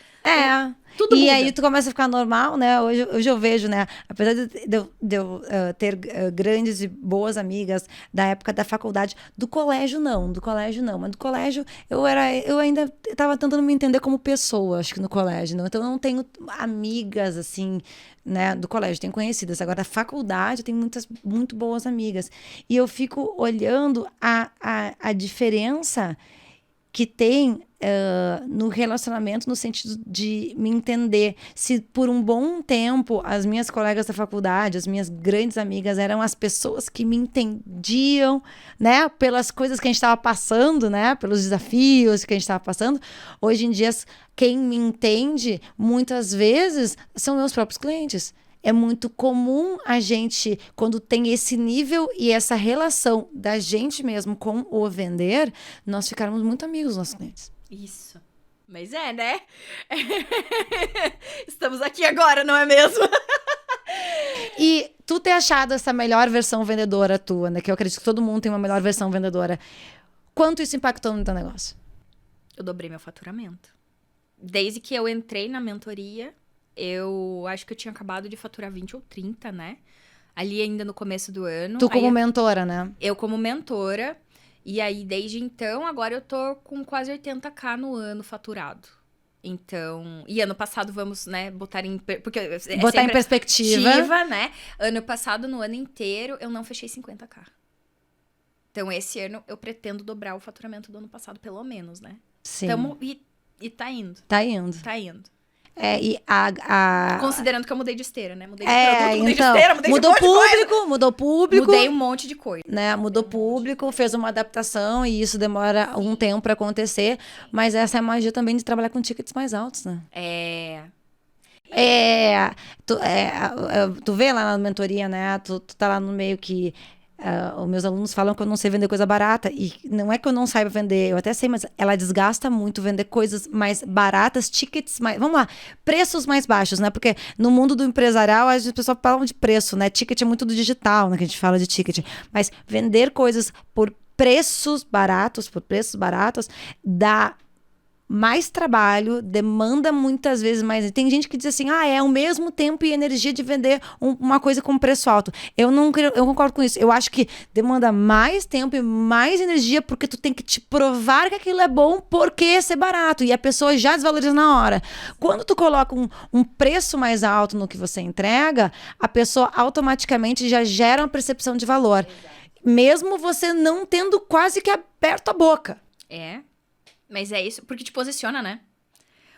Tudo e muda. aí tu começa a ficar normal, né? Hoje eu vejo, né? Apesar de eu ter grandes e boas amigas da época da faculdade, do colégio não, mas do colégio eu ainda estava tentando me entender como pessoa, acho que no colégio, não? Então eu não tenho amigas assim, né, do colégio, tenho conhecidas. Agora, da faculdade, eu tenho muitas muito boas amigas. E eu fico olhando a diferença que tem no relacionamento, no sentido de me entender. Se por um bom tempo as minhas colegas da faculdade, as minhas grandes amigas eram as pessoas que me entendiam, né, pelas coisas que a gente estava passando, né, pelos desafios que a gente estava passando, hoje em dia quem me entende muitas vezes são meus próprios clientes. É muito comum a gente, quando tem esse nível e essa relação da gente mesmo com o vender, nós ficarmos muito amigos dos nossos clientes. Isso. Mas né? Estamos aqui agora, não é mesmo? E tu ter achado essa melhor versão vendedora tua, né? Que eu acredito que todo mundo tem uma melhor versão vendedora. Quanto isso impactou no teu negócio? Eu dobrei meu faturamento. Desde que eu entrei na mentoria, eu acho que eu tinha acabado de faturar 20 ou 30, né? Ali ainda no começo do ano. Tu como mentora, né? Eu como mentora. E aí, desde então, agora eu tô com quase 80k no ano faturado. Então... E ano passado, vamos, né, botar em... Porque botar em perspectiva, né? Ano passado, no ano inteiro, eu não fechei 50k. Então, esse ano, eu pretendo dobrar o faturamento do ano passado, pelo menos, né? Sim. E tá indo. Tá indo. Tá indo. Considerando que eu mudei de esteira, né? Mudei de produto, mudei de esteira, mudei mudou de público, mudou público. Mudei um monte de coisa. Né? Mudou público, fez uma adaptação e isso demora um tempo pra acontecer. Mas essa é a magia também de trabalhar com tickets mais altos, né? Tu vê lá na mentoria, né? Tu tá lá no meio que... os meus alunos falam que eu não sei vender coisa barata. E não é que eu não saiba vender, eu até sei, mas ela desgasta muito vender coisas mais baratas, tickets mais... Vamos lá, preços mais baixos, né? Porque no mundo do empresarial, as pessoas falam de preço, né? Ticket é muito do digital, né? Que a gente fala de ticket. Mas vender coisas por preços baratos, dá mais trabalho, demanda muitas vezes mais. Tem gente que diz assim, é o mesmo tempo e energia de vender uma coisa com preço alto. Eu concordo com isso. Eu acho que demanda mais tempo e mais energia porque tu tem que te provar que aquilo é bom porque ser barato. E a pessoa já desvaloriza na hora. Quando tu coloca um preço mais alto no que você entrega, a pessoa automaticamente já gera uma percepção de valor. Mesmo você não tendo quase que aberto a boca. Mas é isso, porque te posiciona, né?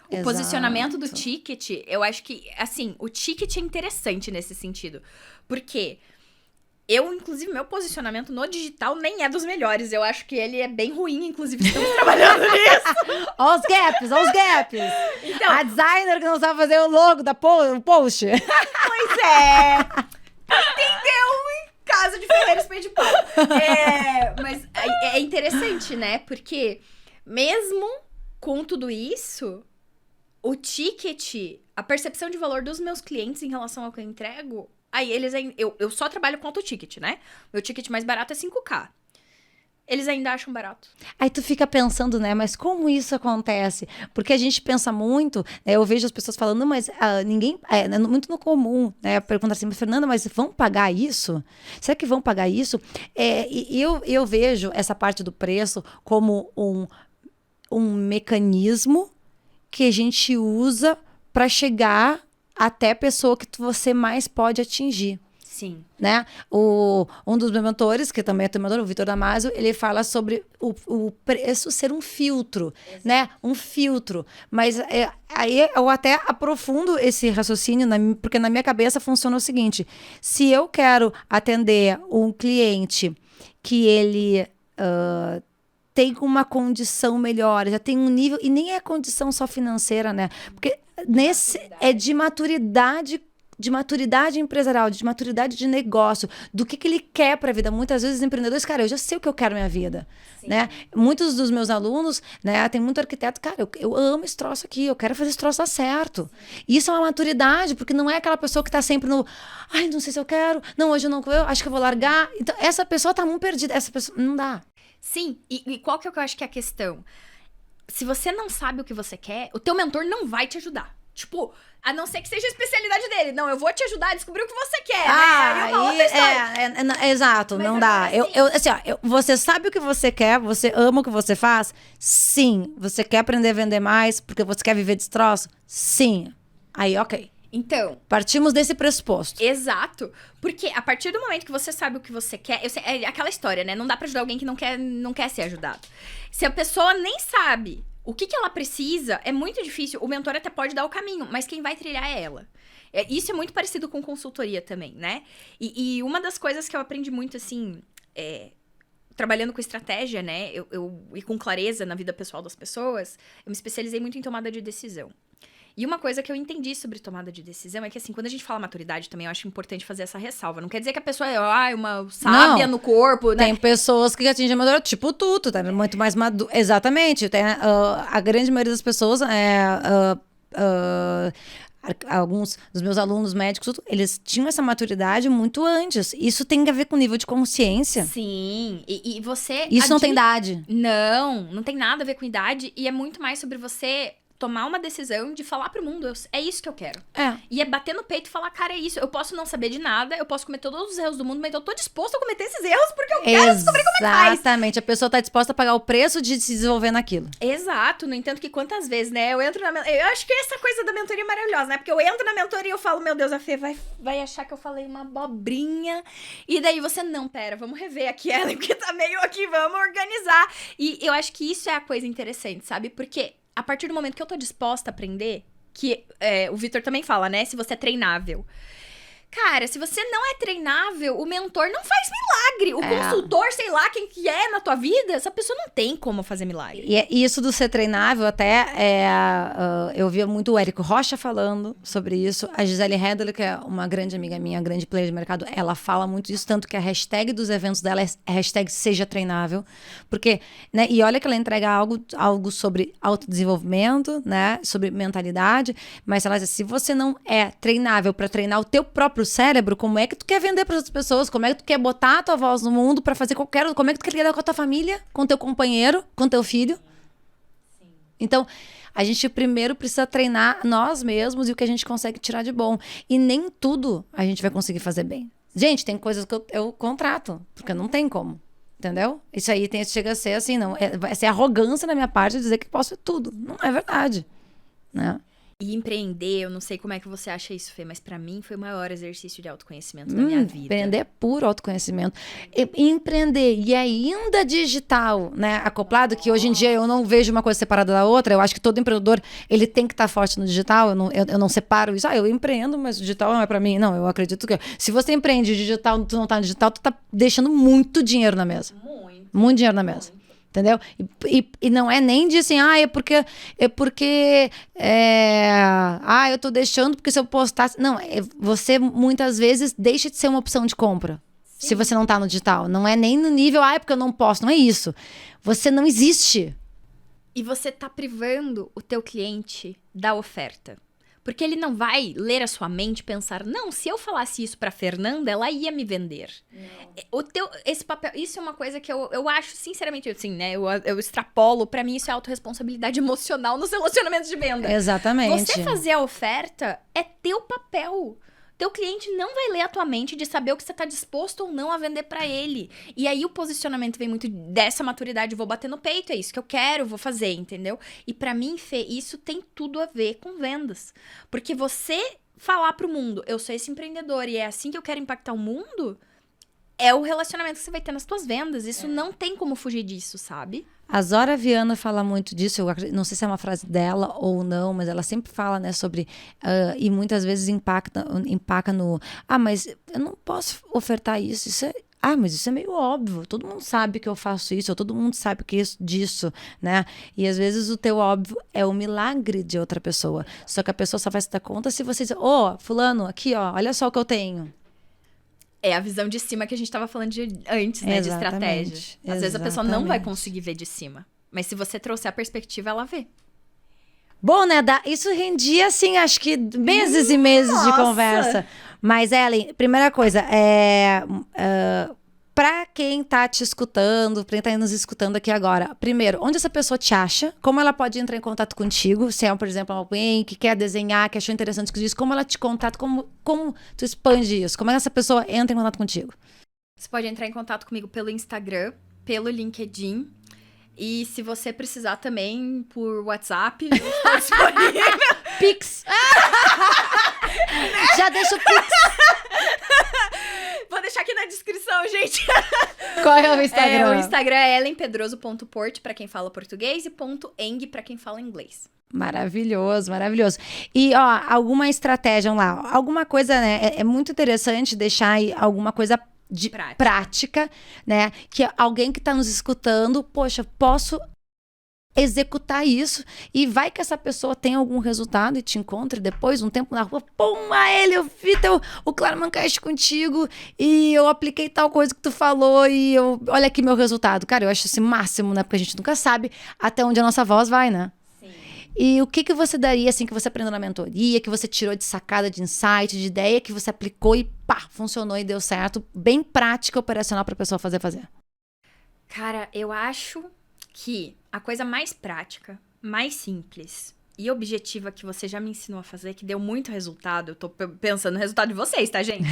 O posicionamento do ticket, eu acho que, assim, o ticket é interessante nesse sentido. Porque inclusive, meu posicionamento no digital nem é dos melhores. Eu acho que ele é bem ruim, inclusive, estamos trabalhando nisso. Olha os gaps. Então, a designer que não sabe fazer o logo da post. Pois é. Entendeu? Casa de Ferreira Espelho de Pau. Mas é interessante, né? Porque... Mesmo com tudo isso, o ticket, a percepção de valor dos meus clientes em relação ao que eu entrego, eu só trabalho com auto-ticket, né? Meu ticket mais barato é 5k. Eles ainda acham barato. Aí tu fica pensando, né? Mas como isso acontece? Porque a gente pensa muito, né, eu vejo as pessoas falando, mas ninguém... É muito no comum, né? Perguntar assim, Fernanda, mas vão pagar isso? Será que vão pagar isso? E eu vejo essa parte do preço como um mecanismo que a gente usa para chegar até a pessoa que você mais pode atingir. Sim. Né? Um dos meus mentores, que também é teu mentor, o Vitor Damasio, ele fala sobre o preço ser um filtro, né? Um filtro. Mas aí eu até aprofundo esse raciocínio, porque na minha cabeça funciona o seguinte: se eu quero atender um cliente que ele tem uma condição melhor, já tem um nível, e nem é condição só financeira, né? Porque é de maturidade empresarial, de maturidade de negócio, do que ele quer para a vida. Muitas vezes os empreendedores, cara, eu já sei o que eu quero na minha vida, né? Muitos dos meus alunos, né, tem muito arquiteto, cara, eu amo esse troço aqui, eu quero fazer esse troço dar certo. Isso é uma maturidade, porque não é aquela pessoa que tá sempre no, ai, não sei se eu quero, não, hoje eu não, eu acho que eu vou largar. Então, essa pessoa tá muito perdida, essa pessoa, não dá. Sim, e qual que eu acho que é a questão? Se você não sabe o que você quer, o teu mentor não vai te ajudar. Tipo, a não ser que seja a especialidade dele. Não, eu vou te ajudar a descobrir o que você quer, né? Aí é uma outra história. Exato, mas não dá. Assim, você sabe o que você quer, você ama o que você faz? Sim. Você quer aprender a vender mais porque você quer viver destroço? Sim. Aí, ok. Então, partimos desse pressuposto. Exato. Porque a partir do momento que você sabe o que você quer... é aquela história, né? Não dá pra ajudar alguém que não quer ser ajudado. Se a pessoa nem sabe o que ela precisa, é muito difícil. O mentor até pode dar o caminho, mas quem vai trilhar é ela. Isso é muito parecido com consultoria também, né? E uma das coisas que eu aprendi muito, assim... trabalhando com estratégia, né? E com clareza na vida pessoal das pessoas, eu me especializei muito em tomada de decisão. E uma coisa que eu entendi sobre tomada de decisão é que, assim, quando a gente fala maturidade também, eu acho importante fazer essa ressalva. Não quer dizer que a pessoa é uma sábia no corpo, né? Tem pessoas que atingem a maturidade, tipo tu tá muito mais maduro. Exatamente. Tem, a grande maioria das pessoas alguns dos meus alunos médicos, eles tinham essa maturidade muito antes. Isso tem a ver com o nível de consciência. Sim. E você... Isso não tem idade. Não tem nada a ver com idade. E é muito mais sobre você... tomar uma decisão de falar pro mundo, é isso que eu quero. E é bater no peito e falar, cara, é isso. Eu posso não saber de nada, eu posso cometer todos os erros do mundo, mas eu tô disposto a cometer esses erros porque eu quero descobrir como é que faz. Exatamente. A pessoa tá disposta a pagar o preço de se desenvolver naquilo. Exato. No entanto, que quantas vezes, né? Eu acho que essa coisa da mentoria é maravilhosa, né? Porque eu entro na mentoria e eu falo, meu Deus, a Fê vai achar que eu falei uma abobrinha. E daí você, não, pera, vamos rever aqui ela, porque tá meio aqui, vamos organizar. E eu acho que isso é a coisa interessante, sabe? Porque... a partir do momento que eu tô disposta a aprender, que o Vitor também fala, né? Se você é treinável. Cara, se você não é treinável, o mentor não faz milagre. O consultor, sei lá, quem que é na tua vida, essa pessoa não tem como fazer milagre. E isso do ser treinável, até eu via muito o Érico Rocha falando sobre isso. A Gisele Hedler, que é uma grande amiga minha, grande player de mercado, ela fala muito isso, tanto que a hashtag dos eventos dela é a hashtag Seja Treinável. Porque, né, e olha que ela entrega algo sobre autodesenvolvimento, né, sobre mentalidade, mas ela diz, se você não é treinável para treinar o teu próprio cérebro, como é que tu quer vender para outras pessoas? Como é que tu quer botar a tua voz no mundo para fazer como é que tu quer lidar com a tua família, com teu companheiro, com teu filho? Sim. Então, a gente primeiro precisa treinar nós mesmos e o que a gente consegue tirar de bom. E nem tudo a gente vai conseguir fazer bem. Gente, tem coisas que eu contrato, porque não tem como. Entendeu? Isso aí chega a ser assim, não. Vai ser arrogância da minha parte dizer que posso tudo. Não é verdade, né? E empreender, eu não sei como é que você acha isso, Fê, mas pra mim foi o maior exercício de autoconhecimento da minha vida. Empreender é puro autoconhecimento. Empreender e ainda digital, né, acoplado, que hoje em dia eu não vejo uma coisa separada da outra. Eu acho que todo empreendedor, ele tem que estar forte no digital. Eu não separo isso. Eu empreendo, mas o digital não é pra mim. Não, eu acredito que... se você empreende digital, tu não tá no digital, tu tá deixando muito dinheiro na mesa. Muito dinheiro na mesa. Entendeu? E não é nem de assim, eu tô deixando porque se eu postasse... Não, você muitas vezes deixa de ser uma opção de compra. Sim. Se você não tá no digital. Não é nem no nível, porque eu não posso. Não é isso. Você não existe. E você tá privando o teu cliente da oferta. Porque ele não vai ler a sua mente e pensar, não, se eu falasse isso pra Fernanda, ela ia me vender. Esse papel, isso é uma coisa que eu acho, sinceramente, assim, né? Eu extrapolo, pra mim isso é autorresponsabilidade emocional nos relacionamentos de venda. Exatamente. Você fazer a oferta é teu papel. Teu cliente não vai ler a tua mente de saber o que você tá disposto ou não a vender pra ele. E aí o posicionamento vem muito dessa maturidade, vou bater no peito, é isso que eu quero, vou fazer, entendeu? E pra mim, Fê, isso tem tudo a ver com vendas. Porque você falar pro mundo, eu sou esse empreendedor e é assim que eu quero impactar o mundo, é o relacionamento que você vai ter nas tuas vendas. Isso não tem como fugir disso, sabe? A Zora Viana fala muito disso, não sei se é uma frase dela ou não, mas ela sempre fala, né, sobre, e muitas vezes empaca no, mas eu não posso ofertar isso, mas isso é meio óbvio, todo mundo sabe que eu faço isso, ou todo mundo sabe que isso disso, né? E às vezes o teu óbvio é o milagre de outra pessoa, só que a pessoa só vai se dar conta se você dizer, fulano, aqui, olha só o que eu tenho. É a visão de cima que a gente estava falando antes, né? De estratégia. Às vezes a pessoa não vai conseguir ver de cima. Mas se você trouxer a perspectiva, ela vê. Bom, né? Isso rendia, assim, acho que meses e meses de conversa. Mas, Ellen, primeira coisa, pra quem tá te escutando, pra quem tá nos escutando aqui agora, primeiro, onde essa pessoa te acha? Como ela pode entrar em contato contigo? Se é, por exemplo, alguém que quer desenhar, que achou interessante o que diz, como ela te contata, como tu expande isso? Como é que essa pessoa entra em contato contigo? Você pode entrar em contato comigo pelo Instagram, pelo LinkedIn. E se você precisar também por WhatsApp, eu estou disponível. Pix! Já deixa o Pix! Vou deixar aqui na descrição, gente. Qual é o Instagram? O Instagram é ellenpedroso.port pra quem fala português e .eng pra quem fala inglês. Maravilhoso, maravilhoso. E, alguma estratégia, vamos lá, alguma coisa, né? É muito interessante deixar aí alguma coisa de prática, né? Que alguém que tá nos escutando, poxa, posso executar isso e vai que essa pessoa tem algum resultado e te encontre depois, um tempo na rua, eu vi o Klarman Cast contigo e eu apliquei tal coisa que tu falou e olha aqui meu resultado. Cara, eu acho esse máximo, né? Porque a gente nunca sabe até onde a nossa voz vai, né? Sim. E o que você daria, assim, que você aprendeu na mentoria, que você tirou de sacada, de insight, de ideia, que você aplicou e funcionou e deu certo, bem prática, operacional pra pessoa fazer? Cara, eu acho que a coisa mais prática, mais simples e objetiva que você já me ensinou a fazer, que deu muito resultado, eu tô pensando no resultado de vocês, tá, gente?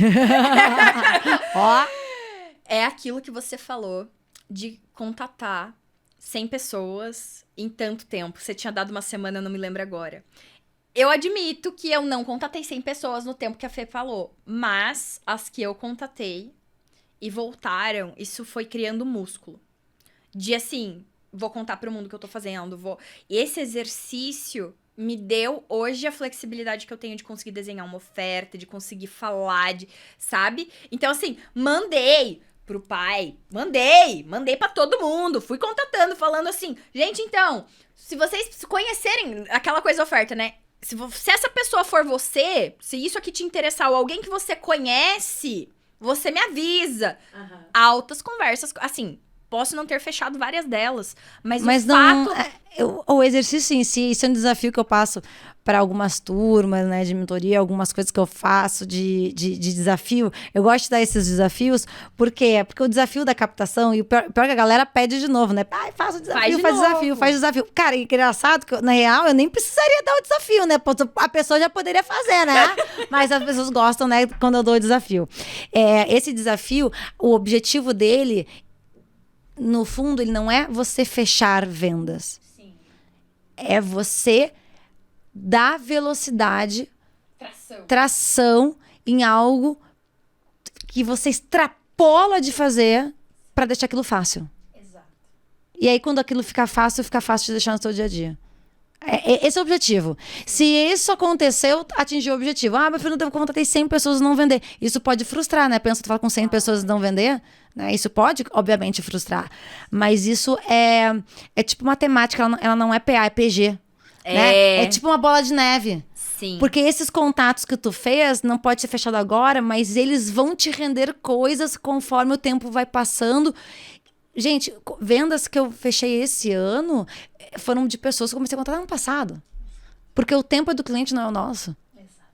É aquilo que você falou de contatar 100 pessoas em tanto tempo. Você tinha dado uma semana, eu não me lembro agora. Eu admito que eu não contatei 100 pessoas no tempo que a Fê falou, mas as que eu contatei e voltaram, isso foi criando músculo. De assim, vou contar pro mundo o que eu tô fazendo, Esse exercício me deu hoje a flexibilidade que eu tenho de conseguir desenhar uma oferta, de conseguir falar, sabe? Então, assim, mandei pro pai, mandei pra todo mundo, fui contatando, falando assim, gente, então, se vocês conhecerem aquela coisa oferta, né? Se essa pessoa for você, se isso aqui te interessar, ou alguém que você conhece, você me avisa. Uhum. Altas conversas, assim, posso não ter fechado várias delas, mas o fato... O exercício em si, isso é um desafio que eu passo para algumas turmas, né, de mentoria, algumas coisas que eu faço de desafio. Eu gosto de dar esses desafios, por quê? Porque o desafio da captação, e o pior que a galera pede de novo, né? Faz o desafio, faz o desafio. Cara, é engraçado que, na real, eu nem precisaria dar o desafio, né? A pessoa já poderia fazer, né? Mas as pessoas gostam, né, quando eu dou o desafio. Esse desafio, o objetivo dele, no fundo, ele não é você fechar vendas. Sim. É você dar velocidade, tração em algo que você extrapola de fazer para deixar aquilo fácil. Exato. E aí, quando aquilo fica fácil de deixar no seu dia a dia. Esse é o objetivo. Se isso aconteceu, atingiu o objetivo. Meu filho não teve conta, tem 100 pessoas não vender. Isso pode frustrar, né? Pensa, tu fala com 100 pessoas não vender, né? Isso pode, obviamente, frustrar. Mas isso é tipo matemática, ela não é PA, é PG. Né? É tipo uma bola de neve. Sim. Porque esses contatos que tu fez não pode ser fechado agora, mas eles vão te render coisas conforme o tempo vai passando. Gente, vendas que eu fechei esse ano foram de pessoas que eu comecei a contar no ano passado. Porque o tempo é do cliente, não é o nosso. Exato.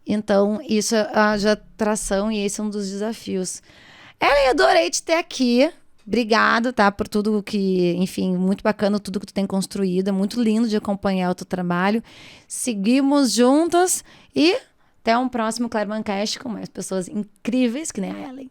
Então, isso é a atração e esse é um dos desafios. Eu adorei te ter aqui. Obrigado, tá? Por tudo que, enfim, muito bacana tudo que tu tem construído. É muito lindo de acompanhar o teu trabalho. Seguimos juntas e até um próximo Klarman Cast com mais pessoas incríveis que nem a Ellen.